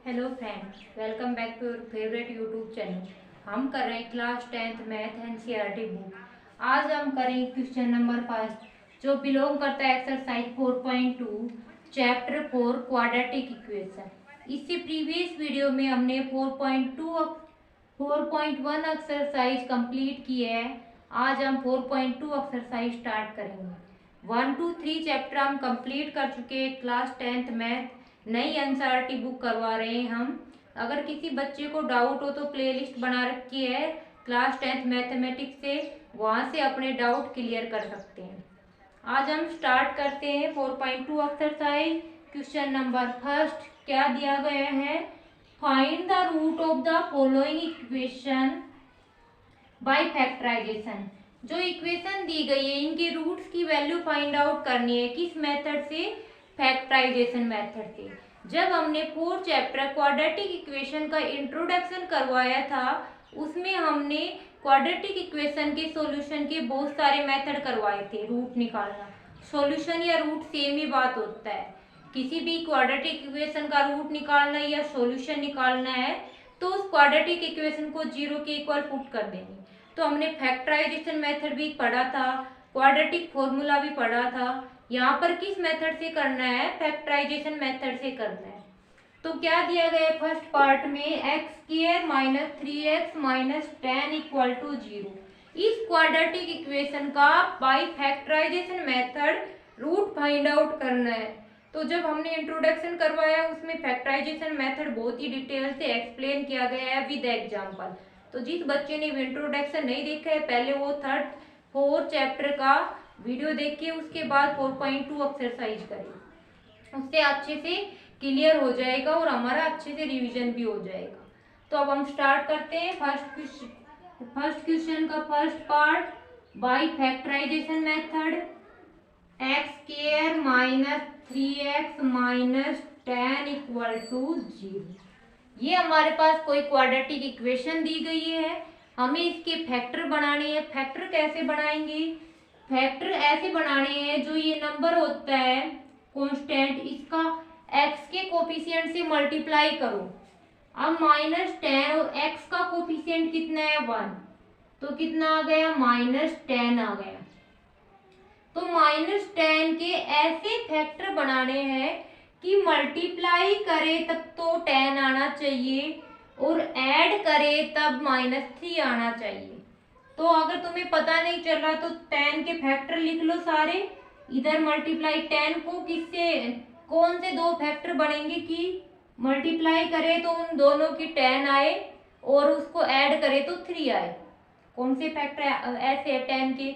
Hello friends, welcome back to your favourite YouTube channel. हम कर रहे हैं class 10th math NCERT book. आज हम करेंगे क्वेश्चन नंबर 5 जो बिलोंग करता है एक्सरसाइज 4.2 चैप्टर 4 क्वाड्रेटिक इक्वेशन। इससे प्रीवियस वीडियो में हमने 4.1 एक्सरसाइज कंप्लीट की है। आज हम 4.2 एक्सरसाइज स्टार्ट करेंगे। 1 2 3 चैप्टर हम कंप्लीट कर चुके हैं। क्लास 10th मैथ नई एनसीईआरटी बुक करवा रहे हैं हम। अगर किसी बच्चे को डाउट हो तो प्लेलिस्ट बना रखी है क्लास 10th मैथमेटिक्स से, वहां से अपने डाउट क्लियर कर सकते हैं। आज हम स्टार्ट करते हैं 4.2 एक्सरसाइज। क्वेश्चन नंबर फर्स्ट क्या दिया गया है, find the root of the following equation by factorisation. जो इक्वेशन दी गई है इनके रूट्स की वैल्यू फाइंड आउट करनी है। किस मेथड से? फैक्टराइजेशन मेथड से। जब हमने 4 चैप्टर क्वाड्रेटिक इक्वेशन का इंट्रोडक्शन करवाया था उसमें हमने क्वाड्रेटिक इक्वेशन के सॉल्यूशन के बहुत सारे मेथड करवाए थे। रूट निकालना, सॉल्यूशन या रूट सेम ही बात होता है। किसी भी क्वाड्रेटिक इक्वेशन का रूट निकालना या सॉल्यूशन निकालना है तो उस क्वाड्रेटिक इक्वेशन को जीरो के इक्वल पुट कर देंगे। तो हमने फैक्टराइजेशन मेथड भी पढ़ा था, क्वाड्रेटिक फॉर्मूला भी पढ़ा था। यहाँ पर किस मेथड से करना है? फैक्टराइजेशन मेथड से करना है। तो क्या दिया गया है फर्स्ट पार्ट में, x square minus 3x minus 10 equal to 0। इस क्वाड्रेटिक इक्वेशन का by factorisation method root find out करना है। तो जब हमने इंट्रोडक्शन करवाया उसमें फैक्टराइजेशन मेथड बहुत ही डिटेल से एक्सप्लेन किया गया है विद एग्जांपल। तो जिस बच्चे ने इंट्रोडक्शन नहीं देखा है पहले वो 4 चैप्टर का वीडियो देखिए, उसके बाद 4.2 एक्सरसाइज करें, उससे अच्छे से क्लियर हो जाएगा और हमारा अच्छे से रिवीजन भी हो जाएगा। तो अब हम स्टार्ट करते हैं फर्स्ट क्वेश्चन का first part, by factorisation method x square minus 3x minus 10 equal to 0। ये हमारे पास कोई क्वाड्रेटिक इक्वेशन दी गई है, हमें इसके फैक्टर बनाने हैं। फैक्टर कैसे बनाएंगे? फैक्टर ऐसे बनाने हैं, जो ये नंबर होता है कांस्टेंट, इसका x के कोफिशिएंट से मल्टीप्लाई करो। अब -10 और x का कोफिशिएंट कितना है? 1, तो कितना आ गया? -10 आ गया। तो -10 के ऐसे फैक्टर बनाने हैं कि मल्टीप्लाई करे तब तो 10 आना चाहिए और ऐड करे तब -3 आना चाहिए। तो अगर तुम्हें पता नहीं चल रहा तो 10 के फैक्टर लिख लो सारे, इधर मल्टीप्लाई 10 को किससे, कौन से दो फैक्टर बनेंगे कि मल्टीप्लाई करे तो उन दोनों की 10 आए और उसको ऐड करे तो 3 आए। कौन से फैक्टर ऐसे है 10 के?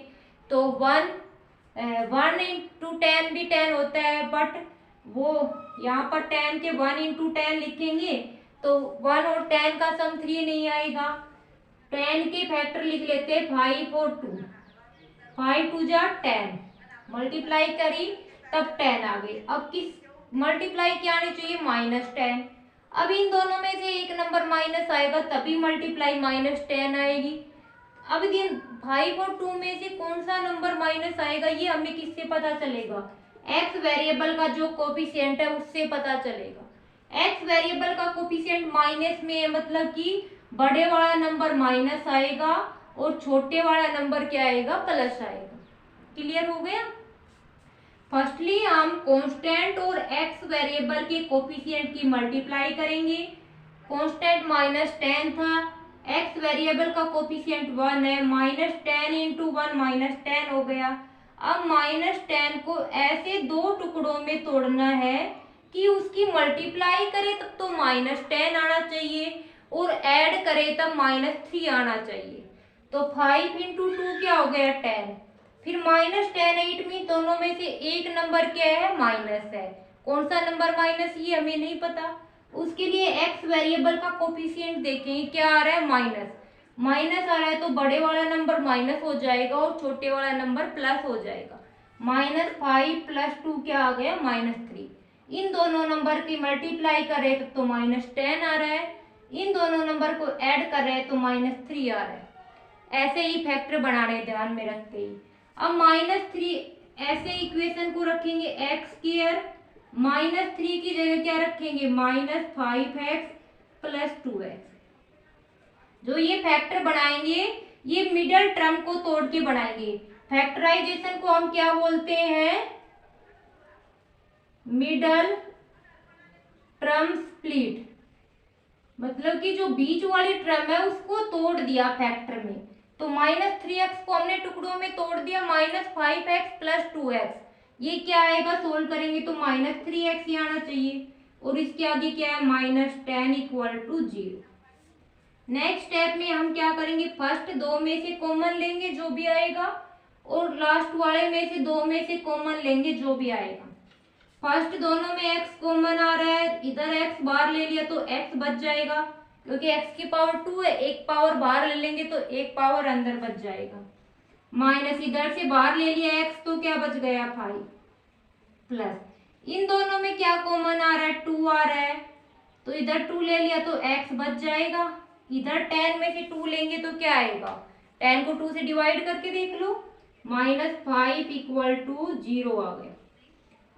तो 1 इंटू 10 भी 10 होता है, बट वो यहाँ पर 10 के 1 इंटू 10 लिखेंगे तो 1 और 10 का सम 3 नहीं आएगा। 10 के फैक्टर लिख लेते हैं 5 और 2, 5 2 जा 10, मल्टीप्लाई करी तब 10 आ गई। अब किस मल्टीप्लाई क्या आनी चाहिए? -10। अब इन दोनों में से एक नंबर माइनस आएगा तभी मल्टीप्लाई -10 आएगी। अब दिन 5 और 2 में से कौन सा नंबर माइनस आएगा ये हमें किससे पता चलेगा? एक्स वेरिएबल का जो कोफिशिएंट है उससे पता चलेगा। एक्स वेरिएबल का कोफिशिएंट माइनस में है, मतलब कि बड़े वाला नंबर माइनस आएगा और छोटे वाला नंबर क्या आएगा? प्लस आएगा। क्लियर हो गया? फर्स्टली हम कांस्टेंट और एक्स वेरिएबल के कोफिशिएंट की मल्टीप्लाई करेंगे। कांस्टेंट -10 था, एक्स वेरिएबल का कोफिशिएंट 1 है, -10 इंटू 1 -10 हो गया। अब -10 को ऐसे दो टुकड़ों में तोड़ना है कि उसकी मल्टीप्लाई करे तब तो -10 आना चाहिए और ऐड करे तब -3 आना चाहिए। तो 5 इंटू 2 क्या हो गया? 10। फिर -10 8 में दोनों में से एक नंबर क्या है? माइनस है। कौन सा नंबर माइनस ये हमें नहीं पता। उसके लिए एक्स वेरिएबल का कोफिशिएंट देखें क्या आ रहा है? माइनस आ रहा है तो बड़े वाला नंबर माइनस हो जाएगा और छोटे वाला नंबर प्लस हो जाएगा। -5 + 2 क्या आ गया? -3। इन दोनों नंबर की मल्टीप्लाई करें तो -10 आ रहा है, इन दोनों नंबर को ऐड कर रहे हैं तो -3 आ रहा है। ऐसे ही फैक्टर बना रहे, ध्यान में रखते ही। अब -3 ऐसे इक्वेशन को रखेंगे एक्स स्क्वायर -3 की जगह क्या रखेंगे, -5x प्लस 2x। जो ये फैक्टर बनाएंगे ये मिडल टर्म को तोड़ के बनाएंगे। फैक्टराइजेशन को हम क्या बोलते हैं, मिडल टर्म स्प्लिट। मतलब कि जो बीच वाली टर्म है उसको तोड़ दिया फैक्टर में। तो -3x को हमने टुकड़ों में तोड़ दिया, -5x प्लस 2x। ये क्या आएगा, सोल्व करेंगे तो -3x ही आना चाहिए। और इसके आगे क्या है, -10 इक्वल टू 0। नेक्स्ट स्टेप में हम क्या करेंगे, फर्स्ट दो में से कॉमन लेंगे जो भी आएगा, और लास्ट वाले में से दो में से कॉमन लेंगे जो भी आएगा। फर्स्ट दोनों में x कॉमन आ रहा है, इधर x बाहर ले लिया तो x बच जाएगा, क्योंकि x की पावर 2 है, एक पावर बाहर ले लेंगे तो एक पावर अंदर बच जाएगा। माइनस इधर से बाहर ले लिया x तो क्या बच गया 5, प्लस इन दोनों में क्या कॉमन आ रहा है, 2 आ रहा है, तो इधर 2 ले लिया तो x बच जाएगा। इधर 10 में से 2 लेंगे तो क्या आएगा, 10 को 2 से डिवाइड करके देख लो, -5 इक्वल टू 0 आ गया।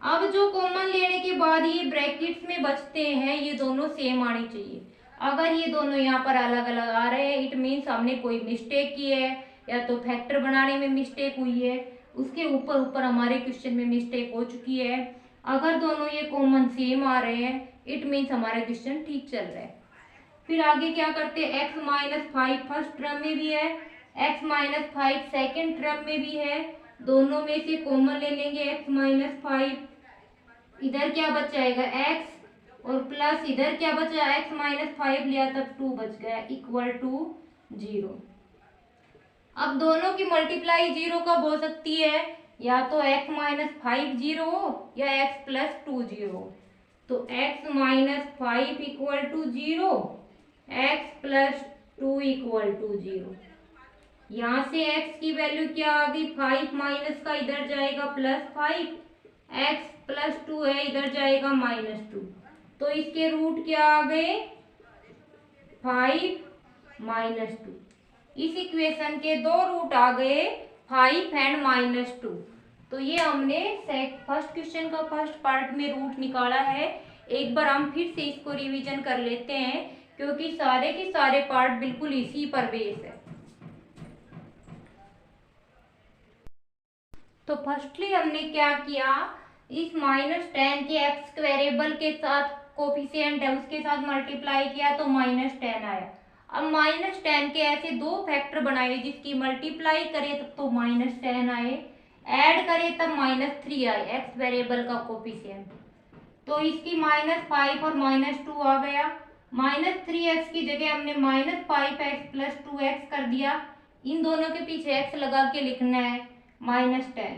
अब जो कॉमन लेने के बाद ये ब्रैकेट्स में बचते हैं ये दोनों सेम आने चाहिए। अगर ये दोनों यहाँ पर अलग अलग आ रहे हैं इट मीन्स हमने कोई मिस्टेक की है, या तो फैक्टर बनाने में मिस्टेक हुई है, उसके ऊपर ऊपर हमारे क्वेश्चन में मिस्टेक हो चुकी है। अगर दोनों ये कॉमन सेम आ रहे हैं इट मीन्स हमारा क्वेश्चन ठीक चल रहा है। फिर आगे क्या करते हैं, x-5 फर्स्ट टर्म में भी है, x-5 सेकेंड टर्म में भी है, दोनों में से कॉमन ले लेंगे x-5। इधर क्या बच जाएगा x, और प्लस इधर क्या बचा, x-5 लिया तब 2 बच गया इक्वल टू 0। अब दोनों की मल्टीप्लाई 0 कब हो सकती है, या तो x-5 0 हो या x प्लस 2 0 हो। तो x-5 equal to 0, x plus 2 equal to 0। यहाँ से x की वैल्यू क्या आ गई, 5 माइनस का इधर जाएगा +5, x प्लस 2 है इधर जाएगा -2, तो इसके रूट क्या आ गए 5 -2। इस इक्वेशन के दो रूट आ गए 5 एंड -2। तो ये हमने फर्स्ट क्वेश्चन का फर्स्ट पार्ट में रूट निकाला है। एक बार हम फिर से इसको रिवीजन कर लेते हैं क्योंकि सारे के सारे पार्ट बिल्कुल इसी पर बेस है। तो फर्स्टली हमने क्या किया, इस -10 के x वेरिएबल के साथ कोफिशिएंट है उसके साथ मल्टीप्लाई किया तो -10 आया। अब -10 के ऐसे दो फैक्टर बनाए जिसकी मल्टीप्लाई करें तब तो -10 आए, ऐड करें तब -3 आए x वेरिएबल का कोफिशिएंट। तो इसकी -5 और -2 आ गया। -3x की जगह हमने -5x प्लस 2x कर दिया। इन दोनों के पीछे x लगा के लिखना है -10।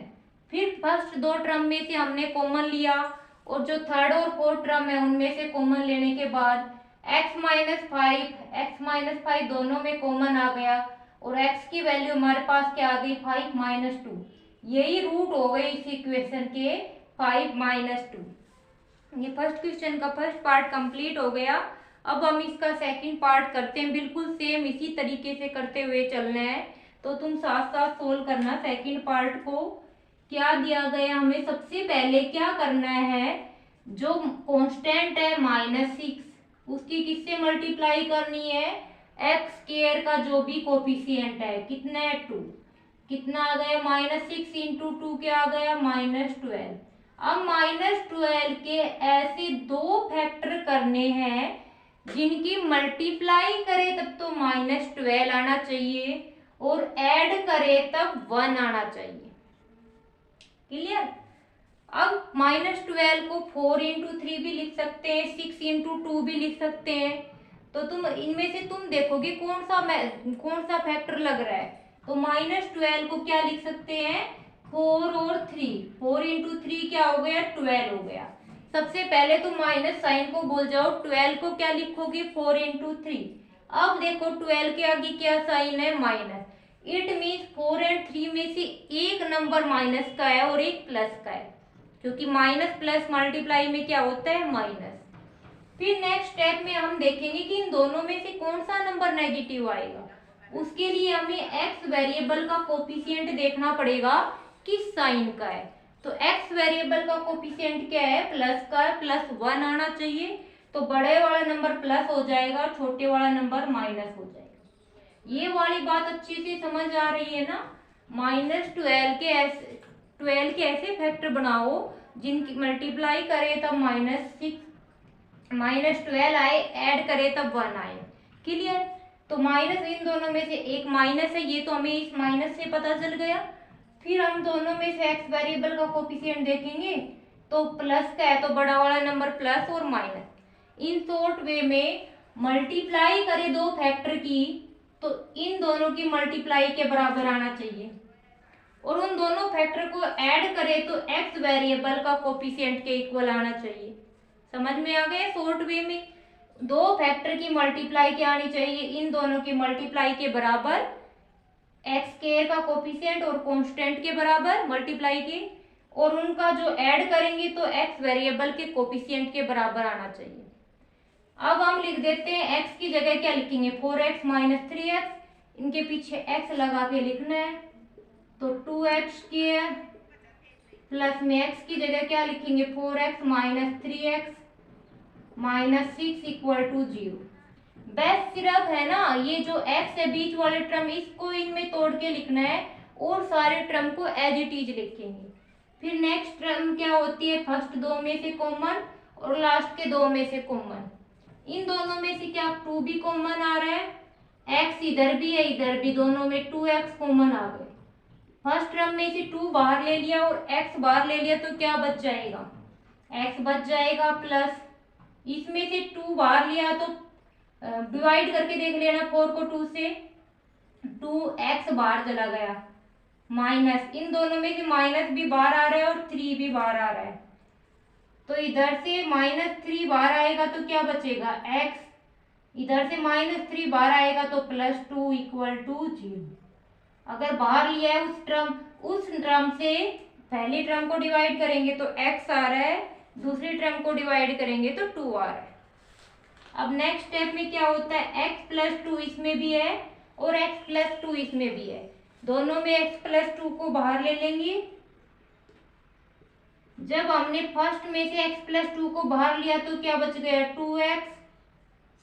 फिर फर्स्ट दो टर्म में से हमने कॉमन लिया और जो थर्ड और फोर्थ टर्म है उनमें से कॉमन लेने के बाद x-5 दोनों में कॉमन आ गया और x की वैल्यू हमारे पास क्या आ गई 5 -2। यही रूट हो गई इस इक्वेशन के 5 -2। ये फर्स्ट क्वेश्चन का फर्स्ट पार्ट कंप्लीट हो गया। अब हम इसका सेकंड पार्ट करते हैं, बिल्कुल सेम इसी तरीके से करते हुए चलना है। तो तुम साथ साथ सोल्व करना सेकंड पार्ट को। क्या दिया गया हमें, सबसे पहले क्या करना है, जो कांस्टेंट है -6 उसकी किससे मल्टीप्लाई करनी है, एक्स स्क्वायर का जो भी कोफिशिएंट है कितना है 2, कितना आ गया -6 इंटू 2 क्या आ गया -12। अब -12 के ऐसे दो फैक्टर करने हैं जिनकी मल्टीप्लाई करे तब तो -12 आना चाहिए और ऐड करे तब 1 आना चाहिए। क्लियर। अब -12 को 4 इंटू 3 भी लिख सकते हैं, 6 इंटू 2 भी लिख सकते हैं। तो तुम इनमें से तुम देखोगे कौन सा फैक्टर लग रहा है। तो -12 को क्या लिख सकते हैं 4 और 3, 4 इंटू 3 क्या हो गया 12 हो गया। सबसे पहले तुम माइनस साइन को भूल जाओ, 12 को क्या लिखोगे 4 इंटू 3। अब देखो 12 के आगे क्या साइन है माइनस, इट मीन्स 4 एंड 3 में से एक नंबर माइनस का है और एक प्लस का है, क्योंकि माइनस प्लस मल्टीप्लाई में क्या होता है माइनस। फिर नेक्स्ट स्टेप में हम देखेंगे कि इन दोनों में से कौन सा नंबर नेगेटिव आएगा। उसके लिए हमें एक्स वेरिएबल का कोफिशिएंट देखना पड़ेगा किस साइन का है। तो एक्स वेरिएबल का कोफिशिएंट क्या है, प्लस का +1 आना चाहिए। तो बड़े वाला नंबर प्लस हो जाएगा और छोटे वाला नंबर माइनस हो जाएगा। ये वाली बात अच्छी से समझ आ रही है ना। -12 के ऐसे फैक्टर बनाओ जिनकी मल्टीप्लाई करे तब -12 आए, ऐड करे तब 1 आए। क्लियर। तो माइनस इन दोनों में से एक माइनस है, ये तो हमें इस माइनस से पता चल गया। फिर हम दोनों में से एक्स वेरिएबल का कोफिशिएंट देखेंगे तो प्लस का है, तो बड़ा वाला नंबर प्लस और माइनस। इन शॉर्ट वे में मल्टीप्लाई करे दो फैक्टर की तो इन दोनों की मल्टीप्लाई के बराबर आना चाहिए, और उन दोनों फैक्टर को ऐड करे तो एक्स वेरिएबल का कोफिशिएंट के इक्वल आना चाहिए। समझ में आ गया। शॉर्ट वे में दो फैक्टर की मल्टीप्लाई क्या आनी चाहिए, इन दोनों की मल्टीप्लाई के बराबर, एक्स स्क्वायर का कोफिशिएंट और कांस्टेंट के बराबर मल्टीप्लाई के, और उनका जो ऐड करेंगे तो एक्स वेरिएबल के कोफिशिएंट के बराबर आना चाहिए। अब हम लिख देते हैं एक्स की जगह क्या लिखेंगे, 4x - 3x, इनके पीछे x लगा के लिखना है। तो 2x² प्लस में x की जगह क्या लिखेंगे, 4x - 3x -6 = 0। बेस्ट सिर्फ है ना, ये जो x है बीच वाले टर्म, इसको इनमें तोड़ के लिखना है और सारे टर्म को एज इट इज लिखेंगे। फिर नेक्स्ट टर्म क्या होती है, फर्स्ट दो में से कॉमन और लास्ट के दो में से कॉमन। इन दोनों में से क्या 2 भी कॉमन आ रहा है, x इधर भी है इधर भी, दोनों में 2x कॉमन आ गए। फर्स्ट टर्म में से 2 बाहर ले लिया और x बाहर ले लिया तो क्या बच जाएगा, x बच जाएगा, प्लस इसमें से 2 बाहर लिया तो डिवाइड करके देख लेना 4 को 2 से, 2x बाहर चला गया, माइनस इन दोनों में से माइनस भी बाहर आ रहा है और 3 भी बाहर आ रहा है। तो इधर से -3 बाहर आएगा तो क्या बचेगा, x, इधर से -3 बाहर आएगा तो +2 = 0। अगर बाहर लिया है उस टर्म से पहली टर्म को डिवाइड करेंगे तो x आ रहा है, दूसरी टर्म को डिवाइड करेंगे तो 2 आ रहा है। अब नेक्स्ट स्टेप में क्या होता है, x + 2 इसमें भी है और x + 2 इसमें भी है, दोनों में x + 2 को बाहर ले लेंगे। जब हमने फर्स्ट में से x + 2 को बाहर लिया तो क्या बच गया, 2x,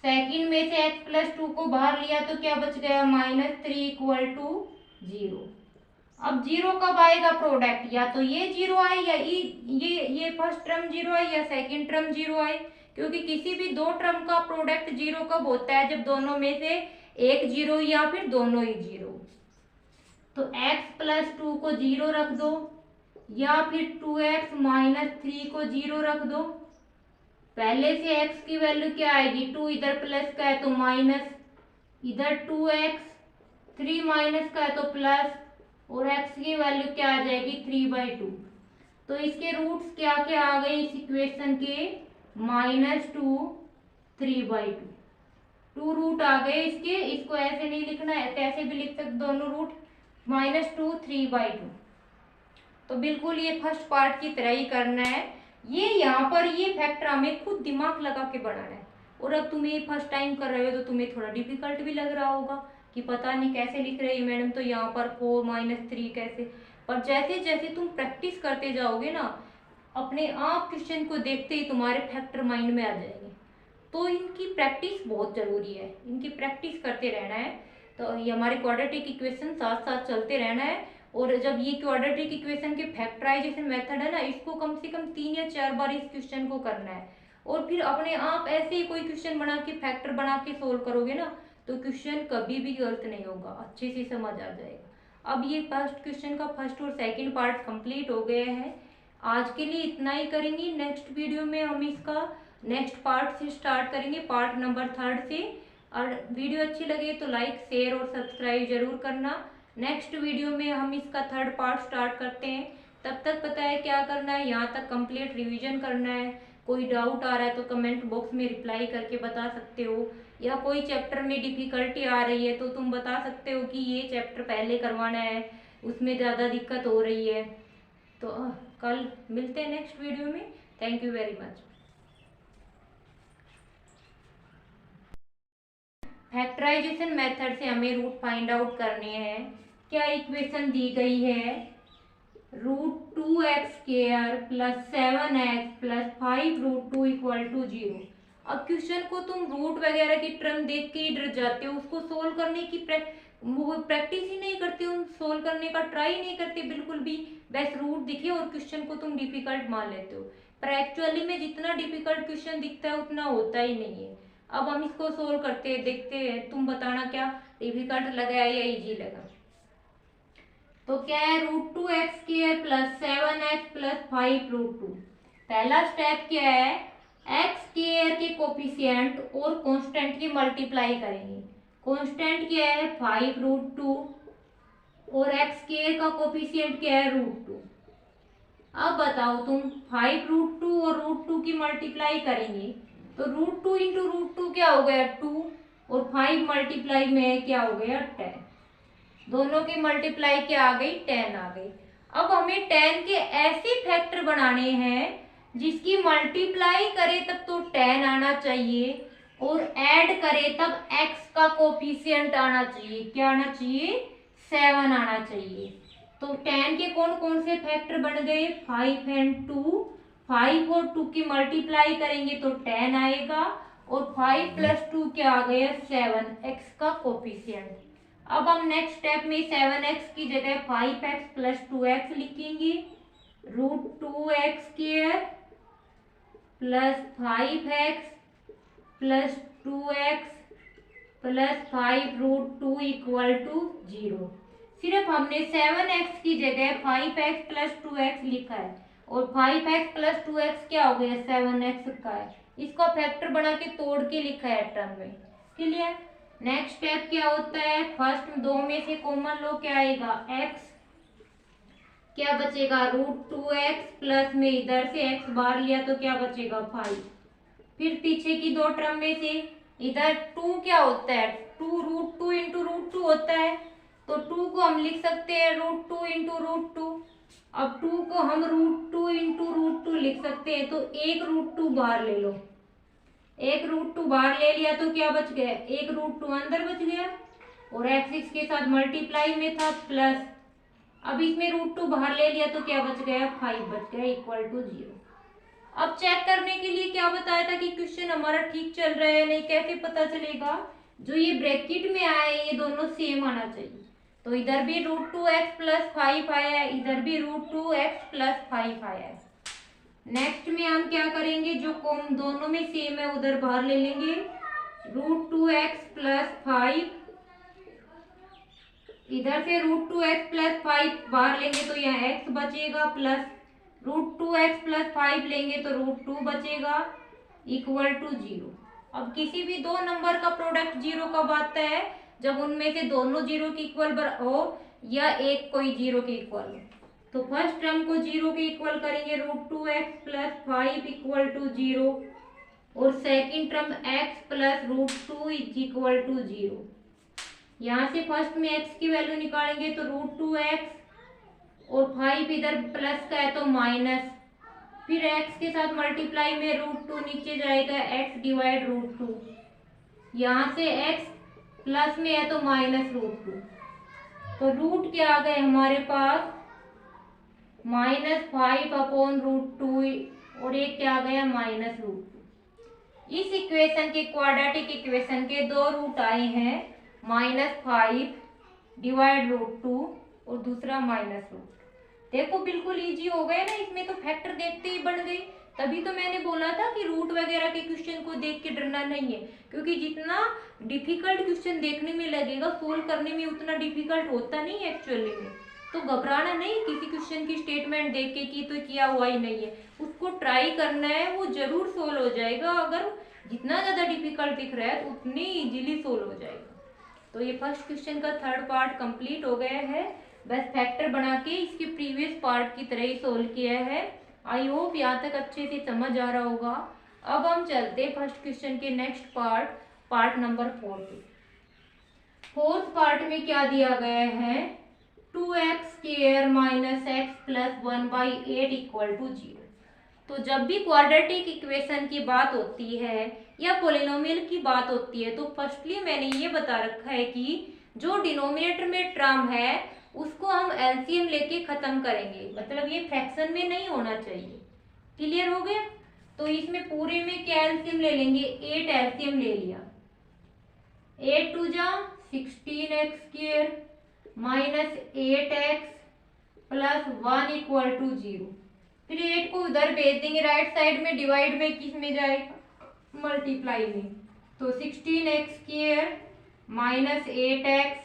सेकंड में से x + 2 को बाहर लिया तो क्या बच गया, -3 = 0। अब 0 कब आएगा प्रोडक्ट, या तो ये 0 आए या ये फर्स्ट टर्म 0 आए या सेकंड टर्म 0 आए, क्योंकि किसी भी दो टर्म का प्रोडक्ट 0 कब होता है, जब दोनों में से एक 0 या फिर दोनों ही 0। तो x + 2 को 0 रख दो या फिर 2x - 3 को 0 रख दो। पहले से x की वैल्यू क्या आएगी, 2 इधर प्लस का है तो माइनस, इधर 2x, 3 माइनस का है तो प्लस, और x की वैल्यू क्या आ जाएगी, 3/2। तो इसके रूट्स क्या क्या आ गए इस इक्वेशन के, -2, 3/2, 2 रूट आ गए इसके। इसको ऐसे नहीं लिखना है, ऐसे भी लिख सकते दोनों रूट, -2, 3/2। तो बिल्कुल ये फर्स्ट पार्ट की तरह ही करना है। ये यहाँ पर ये फैक्टर हमें खुद दिमाग लगा के बनाना है। और अब तुम्हें फर्स्ट टाइम कर रहे हो तो तुम्हें थोड़ा डिफिकल्ट भी लग रहा होगा कि पता नहीं कैसे लिख रही है मैडम, तो यहाँ पर 4 - 3 कैसे। पर जैसे जैसे तुम प्रैक्टिस करते जाओगे ना, अपने आप क्वेश्चन को देखते ही तुम्हारे फैक्टर माइंड में आ जाएंगे। तो इनकी प्रैक्टिस बहुत ज़रूरी है, इनकी प्रैक्टिस करते रहना है। तो ये हमारे क्वाड्रेटिक इक्वेशन साथ साथ चलते रहना है। और जब ये क्वाड्रेटिक इक्वेशन के फैक्टराइजेशन मेथड है ना, इसको कम से कम 3 या 4 बार इस क्वेश्चन को करना है। और फिर अपने आप ऐसे ही कोई क्वेश्चन बना के फैक्टर बना के सोल्व करोगे ना, तो क्वेश्चन कभी भी गलत नहीं होगा, अच्छे से समझ आ जाएगा। अब ये फर्स्ट क्वेश्चन का फर्स्ट और सेकंड पार्ट कंप्लीट हो गए हैं। आज के लिए इतना ही करेंगे। नेक्स्ट वीडियो में हम इसका नेक्स्ट पार्ट से स्टार्ट करेंगे, पार्ट नंबर 3 से। और वीडियो अच्छी लगे तो लाइक, शेयर और सब्सक्राइब जरूर करना। नेक्स्ट वीडियो में हम इसका 3rd पार्ट स्टार्ट करते हैं। तब तक पता है क्या करना है, यहाँ तक कंप्लीट रिवीजन करना है। कोई डाउट आ रहा है तो कमेंट बॉक्स में रिप्लाई करके बता सकते हो, या कोई चैप्टर में डिफिकल्टी आ रही है तो तुम बता सकते हो कि ये चैप्टर पहले करवाना है, उसमें ज़्यादा दिक्कत हो रही है। तो कल मिलते हैं नेक्स्ट वीडियो में। Thank you very much. Factorisation method से हमें रूट फाइंड आउट करने हैं। क्या इक्वेशन दी गई है, √2x² plus 7x plus 5√2 equal to 0। अब क्वेश्चन को तुम रूट वगैरह की टर्म देख के ही डर जाते हो, उसको सोल्व करने की प्रैक्टिस ही नहीं करते हो, सोल्व करने का ट्राई नहीं करते बिल्कुल भी। बस रूट दिखे और क्वेश्चन को तुम डिफिकल्ट मान लेते हो, पर एक्चुअली में जितना डिफिकल्ट क्वेश्चन दिखता है उतना होता ही नहीं है। अब हम इसको सोल्व करते हैं, देखते हैं, तुम बताना क्या डिफिकल्ट लगा है या इजी लगा। तो क्या है, √2x² प्लस 7x प्लस 5√2। पहला स्टेप क्या है, x² के कोफिशिएंट और कांस्टेंट की मल्टीप्लाई करेंगे। कांस्टेंट क्या है 5√2 और x² का कोफिशिएंट क्या है √2। अब बताओ तुम 5√2 और √2 की मल्टीप्लाई करेंगे तो √2 इंटू √2 क्या हो गया 2 और 5 मल्टीप्लाई में क्या हो गया 10। दोनों की मल्टीप्लाई क्या आ गई 10 आ गई। अब हमें 10 के ऐसे फैक्टर बनाने हैं जिसकी मल्टीप्लाई करे तब तो 10 आना चाहिए और ऐड करे तब x का कोफिशिएंट आना चाहिए। क्या आना चाहिए 7 आना चाहिए। तो 10 के कौन कौन से फैक्टर बन गए 5 एंड 2। 5 और 2 की मल्टीप्लाई करेंगे तो 10 आएगा और 5 प्लस 2 क्या आ गया 7 x का कोफिशिएंट। अब हम नेक्स्ट स्टेप में 7x की जगह 5x प्लस 2x लिखेंगे। √2x² plus 5x plus 2x plus 5√2 equal to 0। सिर्फ हमने 7x की जगह 5x प्लस 2x लिखा है और 5x प्लस 2x क्या हो गया 7x का है। इसको फैक्टर बना के तोड़ के लिखा है टर्म में। क्लियर। नेक्स्ट स्टेप क्या होता है, फर्स्ट दो में से कॉमन लो क्या आएगा x, क्या बचेगा √2x प्लस में इधर से x बाहर लिया तो क्या बचेगा 5। फिर पीछे की दो टर्म में से इधर 2 क्या होता है 2 √2 इंटू √2 होता है तो 2 को हम लिख सकते हैं √2 इंटू √2। अब 2 को हम √2 इंटू √2 लिख सकते हैं तो एक √2 बाहर ले लो, एक √2 बाहर ले लिया तो क्या बच गया एक √2 अंदर बच गया और x इसके साथ मल्टीप्लाई में था प्लस। अब इसमें √2 बाहर ले लिया तो क्या बच गया 5 बच गया इक्वल टू 0। अब चेक करने के लिए क्या बताया था कि क्वेश्चन हमारा ठीक चल रहा है नहीं, कैसे पता चलेगा, जो ये ब्रैकेट में आए ये दोनों सेम आना चाहिए। तो इधर भी √2x प्लस 5 आया है, इधर भी √2x प्लस 5 आया है। नेक्स्ट में हम क्या करेंगे, जो कॉम दोनों में सेम है उधर बाहर ले लेंगे। √2x प्लस 5 इधर से √2x प्लस 5 बाहर लेंगे तो यहाँ x बचेगा प्लस √2x प्लस 5 लेंगे तो √2 बचेगा इक्वल टू 0। अब किसी भी दो नंबर का प्रोडक्ट 0 कब आता है, जब उनमें से दोनों 0 के इक्वल हो या एक कोई 0 के इक्वल हो। तो फर्स्ट टर्म को 0 के इक्वल करेंगे √2x प्लस 5 इक्वल टू 0 और second term x plus √2 is equal to 0। यहाँ से फर्स्ट में x की वैल्यू निकालेंगे तो √2x और 5 इधर प्लस का है तो माइनस, फिर x के साथ मल्टीप्लाई में √2 नीचे जाएगा x डिवाइड √2, यहाँ से x प्लस में है तो माइनस √2। तो रूट क्या आ गए हमारे पास -5 अपॉन √2 और एक क्या आ गया -√2। इस इक्वेशन के क्वाड्रेटिक इक्वेशन के दो रूट आए हैं, -5 डिवाइड √2 और दूसरा -√2। देखो बिल्कुल इजी हो गए ना, इसमें तो फैक्टर देखते ही बन गई। तभी तो मैंने बोला था कि रूट वगैरह के क्वेश्चन को देख के डरना नहीं है, क्योंकि जितना डिफिकल्ट क्वेश्चन देखने में लगेगा सोल्व करने में उतना डिफिकल्ट होता नहीं है एक्चुअली में। तो घबराना नहीं किसी क्वेश्चन की स्टेटमेंट देख के कि तो किया हुआ ही नहीं है, उसको ट्राई करना है, वो जरूर सोल्व हो जाएगा। अगर जितना ज़्यादा डिफिकल्ट दिख रहा है तो उतनी इजीली सोल्व हो जाएगा। तो ये फर्स्ट क्वेश्चन का थर्ड पार्ट कंप्लीट हो गया है, बस फैक्टर बना के इसके प्रीवियस पार्ट की तरह ही सोल्व किया है। आई होप यहाँ तक अच्छे से समझ आ रहा होगा। अब हम चलते हैं फर्स्ट क्वेश्चन के नेक्स्ट पार्ट नंबर 4 पे। फोर्थ पार्ट में क्या दिया गया है 2x² minus x plus 1/8 equal to 0। तो जब भी क्वाड्रेटिक इक्वेशन की बात होती है या पॉलिनोमियल की बात होती है तो फर्स्टली मैंने ये बता रखा है कि जो डिनोमिनेटर में टर्म है उसको हम एलसीएम लेके खत्म करेंगे, मतलब ये फ्रैक्शन में नहीं होना चाहिए। क्लियर हो गया? तो इसमें पूरे में क्या एलसीएम ले लेंगे, 8 एलसीएम ले लिया। 8 टू जा 16x² minus 8x plus 1 equal to 0। फिर 8 को उधर भेज देंगे राइट साइड में, डिवाइड में किस में जाएगा, मल्टीप्लाई में। तो 16x² minus 8x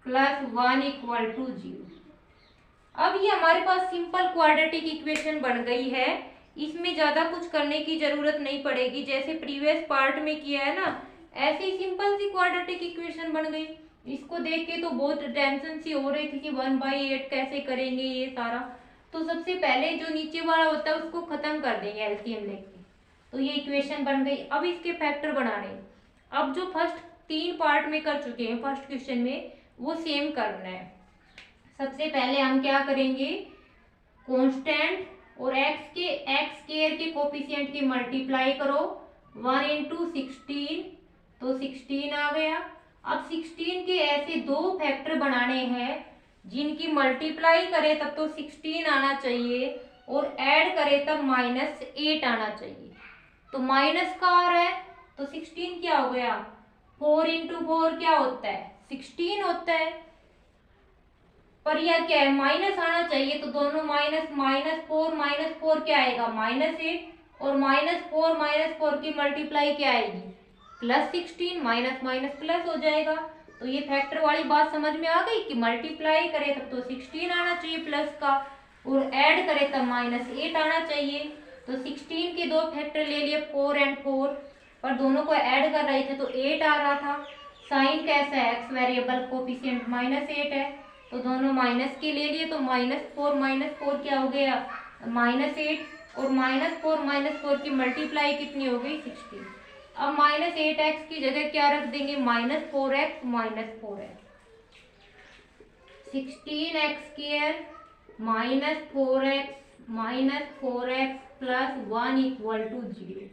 plus 1 equal to 0। अब ये हमारे पास सिंपल क्वाड्रेटिक इक्वेशन बन गई है। इसमें ज़्यादा कुछ करने की ज़रूरत नहीं पड़ेगी, जैसे प्रीवियस पार्ट में किया है ना, ऐसे ही सिंपल सी क्वाड्रेटिक इक्वेशन बन गई। इसको देख के तो बहुत टेंशन सी हो रही थी कि 1/8 कैसे करेंगे ये सारा। तो सबसे पहले जो नीचे वाला होता है उसको खत्म कर देंगे एलसीएम लेके। तो ये इक्वेशन बन गई। अब इसके फैक्टर बनाने, अब जो फर्स्ट 3 पार्ट में कर चुके हैं फर्स्ट क्वेश्चन में, वो सेम करना है। सबसे पहले हम क्या करेंगे, कांस्टेंट और एक्स स्क्वायर के कोफिशिएंट की मल्टीप्लाई करो, 1 इंटू 16 तो 16 आ गया। अब 16 के ऐसे 2 फैक्टर बनाने हैं जिनकी मल्टीप्लाई करे तब तो 16 आना चाहिए और ऐड करे तब -8 आना चाहिए। तो माइनस का आ रहा है तो 16 क्या हो गया, 4 इंटू 4 क्या होता है, 16 होता है। पर यह क्या है, माइनस आना चाहिए, तो दोनों माइनस, -4 क्या आएगा, -8 और -4 की मल्टीप्लाई क्या आएगी, +16, माइनस माइनस प्लस हो जाएगा। तो ये फैक्टर वाली बात समझ में आ गई कि मल्टीप्लाई करे तब तो 16 आना चाहिए प्लस का, और ऐड करे तब -8 आना चाहिए। तो 16 के 2 फैक्टर ले लिए, 4 और 4, पर दोनों को ऐड कर रहे थे तो 8 आ रहा था। साइन कैसा है, एक्स वेरिएबल कोफिशिएंट -8 है, तो दोनों माइनस के ले लिए, तो -4 क्या हो गया, -8, और -4 की मल्टीप्लाई कितनी हो गई, 16। अब -8x की जगह क्या रख देंगे, -4x 16x² -4x plus 1 equal to 0।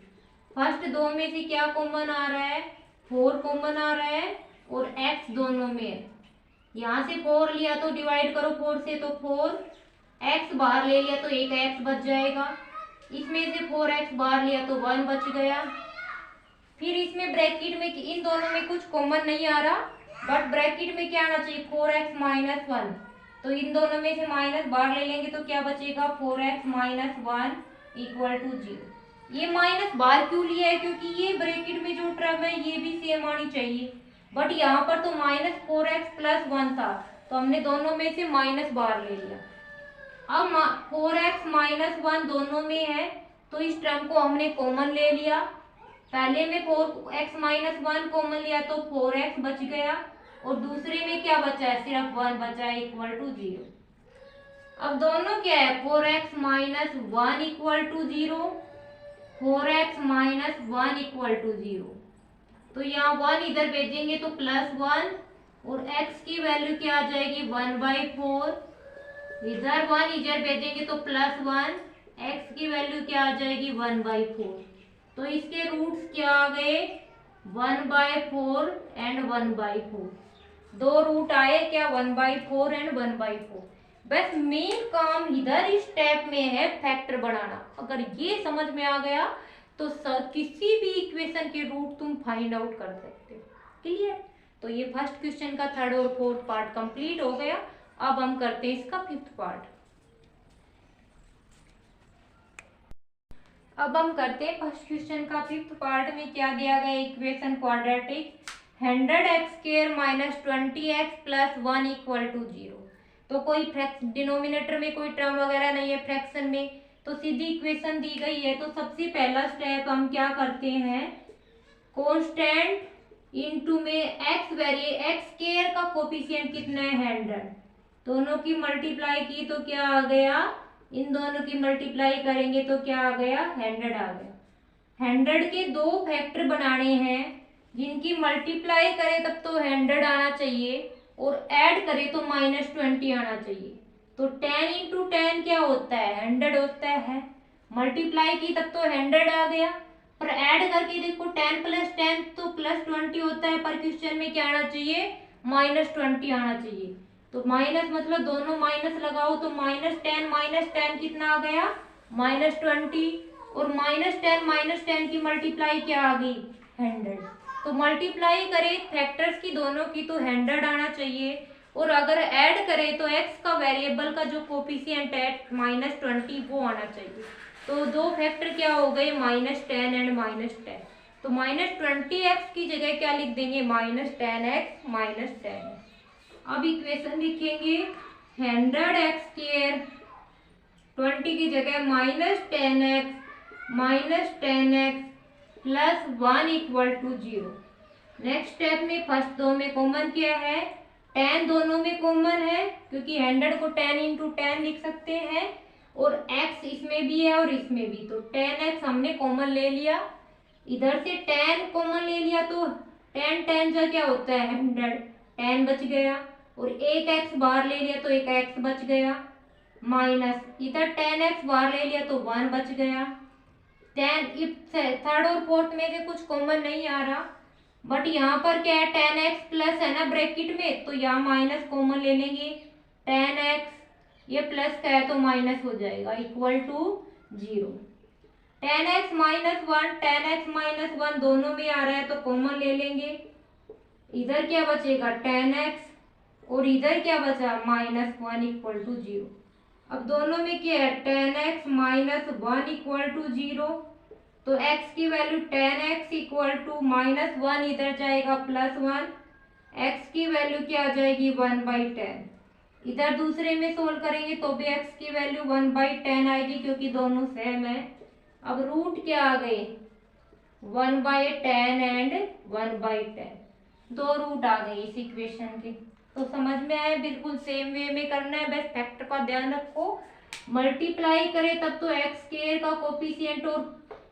First 2 में से क्या कॉमन आ रहा है, 4 कॉमन आ रहा है, और x दोनों में, यहाँ से 4 लिया तो डिवाइड करो 4 से, तो 4x बाहर ले लिया तो एक x बच जाएगा। इसमें से 4x बाहर लिया तो 1 बच गया। फिर इसमें ब्रैकेट में, इन दोनों में कुछ कॉमन नहीं आ रहा, बट ब्रैकेट में क्या आना चाहिए, 4x - 1, तो इन दोनों में से माइनस बाहर ले लेंगे तो क्या बचेगा, 4x - 1 इक्वल टू 0। ये माइनस बाहर क्यों लिया है, क्योंकि ये ब्रैकेट में जो टर्म है ये भी सेम आनी चाहिए, बट यहाँ पर तो -4x + 1 था, तो हमने दोनों में से माइनस बाहर ले लिया। अब 4x - 1 दोनों में है, तो इस टर्म को हमने कॉमन ले लिया। पहले में 4x - 1 कॉमन लिया तो 4x बच गया, और दूसरे में क्या बचा है, सिर्फ 1 बचा है इक्वल टू 0। अब दोनों क्या है, 4x - 1 equal to 0, 4x - 1 equal to 0। तो यहाँ 1 इधर भेजेंगे तो +1, और x की वैल्यू क्या आ जाएगी, 1/4। इधर 1 इधर भेजेंगे तो +1, x की वैल्यू क्या आ जाएगी, 1/4। तो इसके रूट्स क्या आ गए, 1/4 एंड 1/4। 2 रूट आए क्या, 1/4 एंड 1/4। बस मेन काम इधर इस स्टेप में है फैक्टर बनाना। अगर ये समझ में आ गया तो किसी भी इक्वेशन के रूट तुम फाइंड आउट कर सकते हो। क्लियर? तो ये फर्स्ट क्वेश्चन का 3rd और 4th पार्ट कंप्लीट हो गया। अब हम करते हैं इसका 5th पार्ट। अब हम करते हैं फर्स्ट क्वेश्चन का 5th पार्ट में क्या दिया गया, equation quadratic 100x² - 20x + 1 equal to 0। तो कोई डिनोमिनेटर में कोई टर्म वगैरह नहीं है फ्रैक्शन में, तो सीधी इक्वेशन दी गई है। तो सबसे पहला स्टेप हम क्या करते हैं, कांस्टेंट इनटू में x² का कोफिशिएंट कितना है, 100, दोनों की मल्टीप्लाई की तो क्या आ गया, इन दोनों की मल्टीप्लाई करेंगे तो क्या आ गया, 100 आ गया। 100 के 2 फैक्टर बनाने हैं जिनकी मल्टीप्लाई करें तब तो 100 आना चाहिए, और ऐड करें तो -20 आना चाहिए। तो 10 × 10 क्या होता है, 100 होता है। मल्टीप्लाई की तब तो 100 आ गया, पर ऐड करके देखो 10 + 10 तो +20 होता है, पर क्वेश्चन में क्या आना चाहिए, -20 आना चाहिए। तो माइनस मतलब दोनों माइनस लगाओ तो -10 कितना आ गया, -20, और -10 की मल्टीप्लाई क्या आ गई, 100। तो मल्टीप्लाई करें फैक्टर्स की दोनों की तो 100 आना चाहिए, और अगर ऐड करें तो x का वेरिएबल का जो कोफिशिएंट है -20 वो आना चाहिए। तो दो फैक्टर क्या हो गए, -10 एंड -10। तो -20x की जगह क्या लिख देंगे, -10x -10। अब इक्वेशन लिखेंगे 100x² 20 की जगह -10x +1 = 0। नेक्स्ट स्टेप में फर्स्ट दो में कॉमन क्या है, 10 दोनों में कॉमन है क्योंकि 100 को 10 × 10 लिख सकते हैं, और x इसमें भी है और इसमें भी, तो 10x हमने कॉमन ले लिया, इधर से 10 कॉमन ले लिया तो 10 जा क्या होता है 100, 10 बच गया, और एक x बाहर ले लिया तो एक x बच गया, माइनस इधर 10x बाहर ले लिया तो 1 बच गया। 10 थर्ड और फोर्थ में से कुछ कॉमन नहीं आ रहा, बट यहाँ पर क्या है 10x प्लस है ना ब्रैकेट में, तो यहाँ माइनस कॉमन ले लेंगे, 10x ये प्लस का है तो माइनस हो जाएगा = 0। 10x -1 10x -1 दोनों में आ रहा है तो कॉमन ले लेंगे, इधर क्या बचेगा 10x और इधर क्या बचा -1 = 0। अब दोनों में क्या है 10x -1 = 0, तो x की वैल्यू 10x = -1 इधर जाएगा +1, x की वैल्यू क्या आ जाएगी 1/10। इधर दूसरे में सोल्व करेंगे तो भी x की वैल्यू 1/10 आएगी क्योंकि दोनों सेम है। अब रूट क्या आ गए 1/10 एंड 1/10, दो रूट आ गए इस इक्वेशन के। तो समझ में आए, बिल्कुल सेम वे में करना है, बस फैक्टर का ध्यान रखो। मल्टीप्लाई करें तब तो x² का कोफिशिएंट और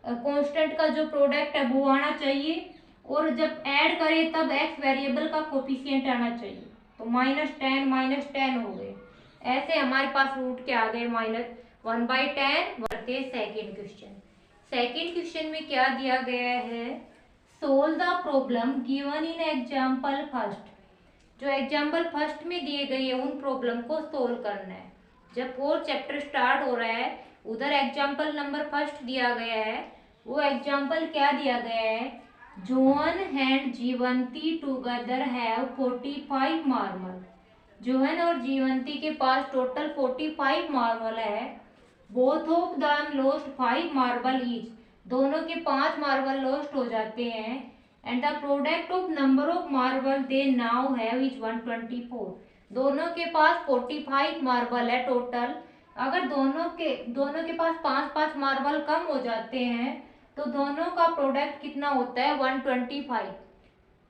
कांस्टेंट का जो प्रोडक्ट है वो आना चाहिए, और जब ऐड करें तब x वेरिएबल का कोफिशिएंट आना चाहिए। तो -10 -10 हो गए, ऐसे हमारे पास रूट क्या आ गए -1/10। बढ़ते सेकेंड क्वेश्चन। सेकेंड क्वेश्चन में क्या दिया गया है, solve the problem given in example first. जो एग्जाम्पल फर्स्ट में दिए गए हैं उन प्रॉब्लम को सोल्व करना है। जब 4th चैप्टर स्टार्ट हो रहा है उधर एग्जाम्पल नंबर फर्स्ट दिया गया है, वो एग्जाम्पल क्या दिया गया है, John and Jivanti together have 45 marble. John और जीवंती के पास टोटल 45 मार्बल है। Both of them lost 5 marble each, दोनों के 5 मार्बल लॉस्ट हो जाते हैं। And the product of number of marble they now have is 124, दोनों के पास 45 मार्बल है टोटल। अगर दोनों के पास 5-5 मार्बल कम हो जाते हैं तो दोनों का प्रोडक्ट कितना होता है 125।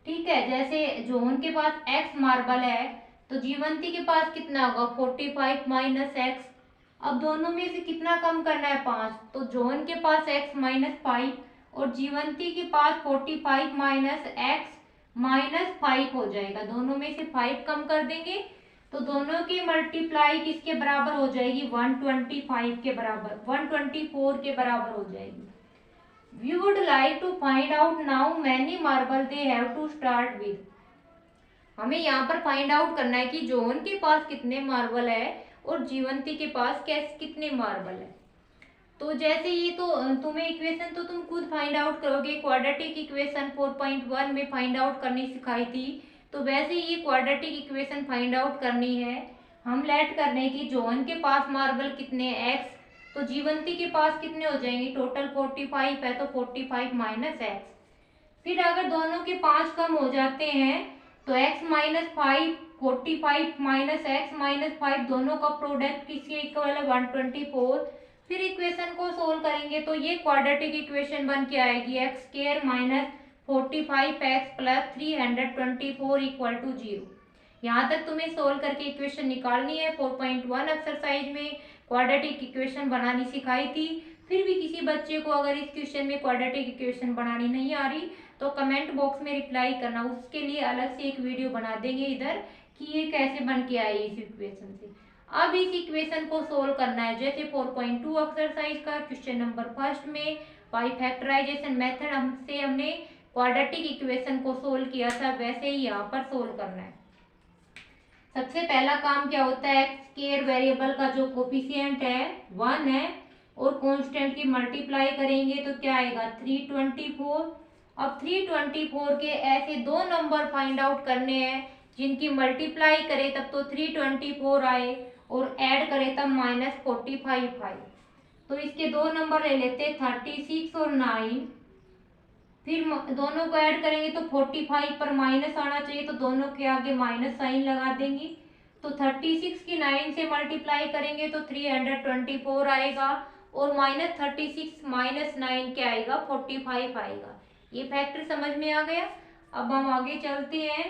ठीक है, जैसे जोहन के पास x मार्बल है तो जीवंती के पास कितना होगा 45 - x। अब दोनों में से कितना कम करना है 5, तो जोहन के पास x - 5 और जीवंती के पास 45 - x -5 हो जाएगा। दोनों में से 5 कम कर देंगे तो दोनों की मल्टीप्लाई किसके बराबर हो जाएगी 125 के बराबर, 124 के बराबर हो जाएगी। We would like to find out now many marble they have to start with। हमें यहाँ पर फाइंड आउट करना है कि जोहन के पास कितने मार्बल है और जीवंती के पास कितने मार्बल है। तो जैसे ये तो तुम्हें इक्वेशन तो तुम खुद फाइंड आउट करोगे, क्वाड्रेटिक इक्वेशन 4.1 में फाइंड आउट करनी सिखाई थी, तो वैसे ये क्वाड्रेटिक इक्वेशन फाइंड आउट करनी है। हम लेट कर रहे हैं कि जोहन के पास मार्बल कितने x, तो जीवंती के पास कितने हो जाएंगे, टोटल 45 है तो 45 - x। फिर अगर दोनों के 5 कम हो जाते हैं तो x - 5 45 - x -5 दोनों का प्रोडक्ट किसके इक्वल है 124। फिर इक्वेशन को सोल्व करेंगे तो ये क्वाड्रेटिक इक्वेशन बन के आएगी x² - 45x + 324 = 0। यहाँ तक तुम्हें सोल्व करके इक्वेशन निकालनी है। 4.1 एक्सरसाइज में क्वाड्रेटिक इक्वेशन बनानी सिखाई थी। फिर भी किसी बच्चे को अगर इस क्वेश्चन में क्वाड्रेटिक इक्वेशन बनानी नहीं आ रही तो कमेंट बॉक्स में रिप्लाई करना, उसके लिए अलग से एक वीडियो बना देंगे इधर कि ये कैसे बन के आई इस इक्वेशन से। अब इस इक्वेशन को सोल्व करना है, जैसे 4.2 एक्सरसाइज का क्वेश्चन नंबर फर्स्ट में बाय फैक्टराइजेशन मेथड हमने क्वाड्रेटिक इक्वेशन को सोल्व किया था, वैसे ही यहाँ पर सोल्व करना है। सबसे पहला काम क्या होता है, एक्स स्क्वायर वेरिएबल का जो कोफिशिएंट है 1 है और कांस्टेंट की मल्टीप्लाई करेंगे तो क्या आएगा 324। अब 324 के ऐसे दो नंबर फाइंड आउट करने हैं जिनकी मल्टीप्लाई करें तब तो 324 आए और ऐड करें तब -45 आए। तो इसके दो नंबर ले लेते हैं 36 और 9, फिर दोनों को ऐड करेंगे तो 45 पर माइनस आना चाहिए तो दोनों के आगे माइनस साइन लगा देंगे। तो 36 की 9 से मल्टीप्लाई करेंगे तो 324 आएगा और -36 -9 क्या आएगा 45 आएगा। ये फैक्टर समझ में आ गया। अब हम आगे चलते हैं,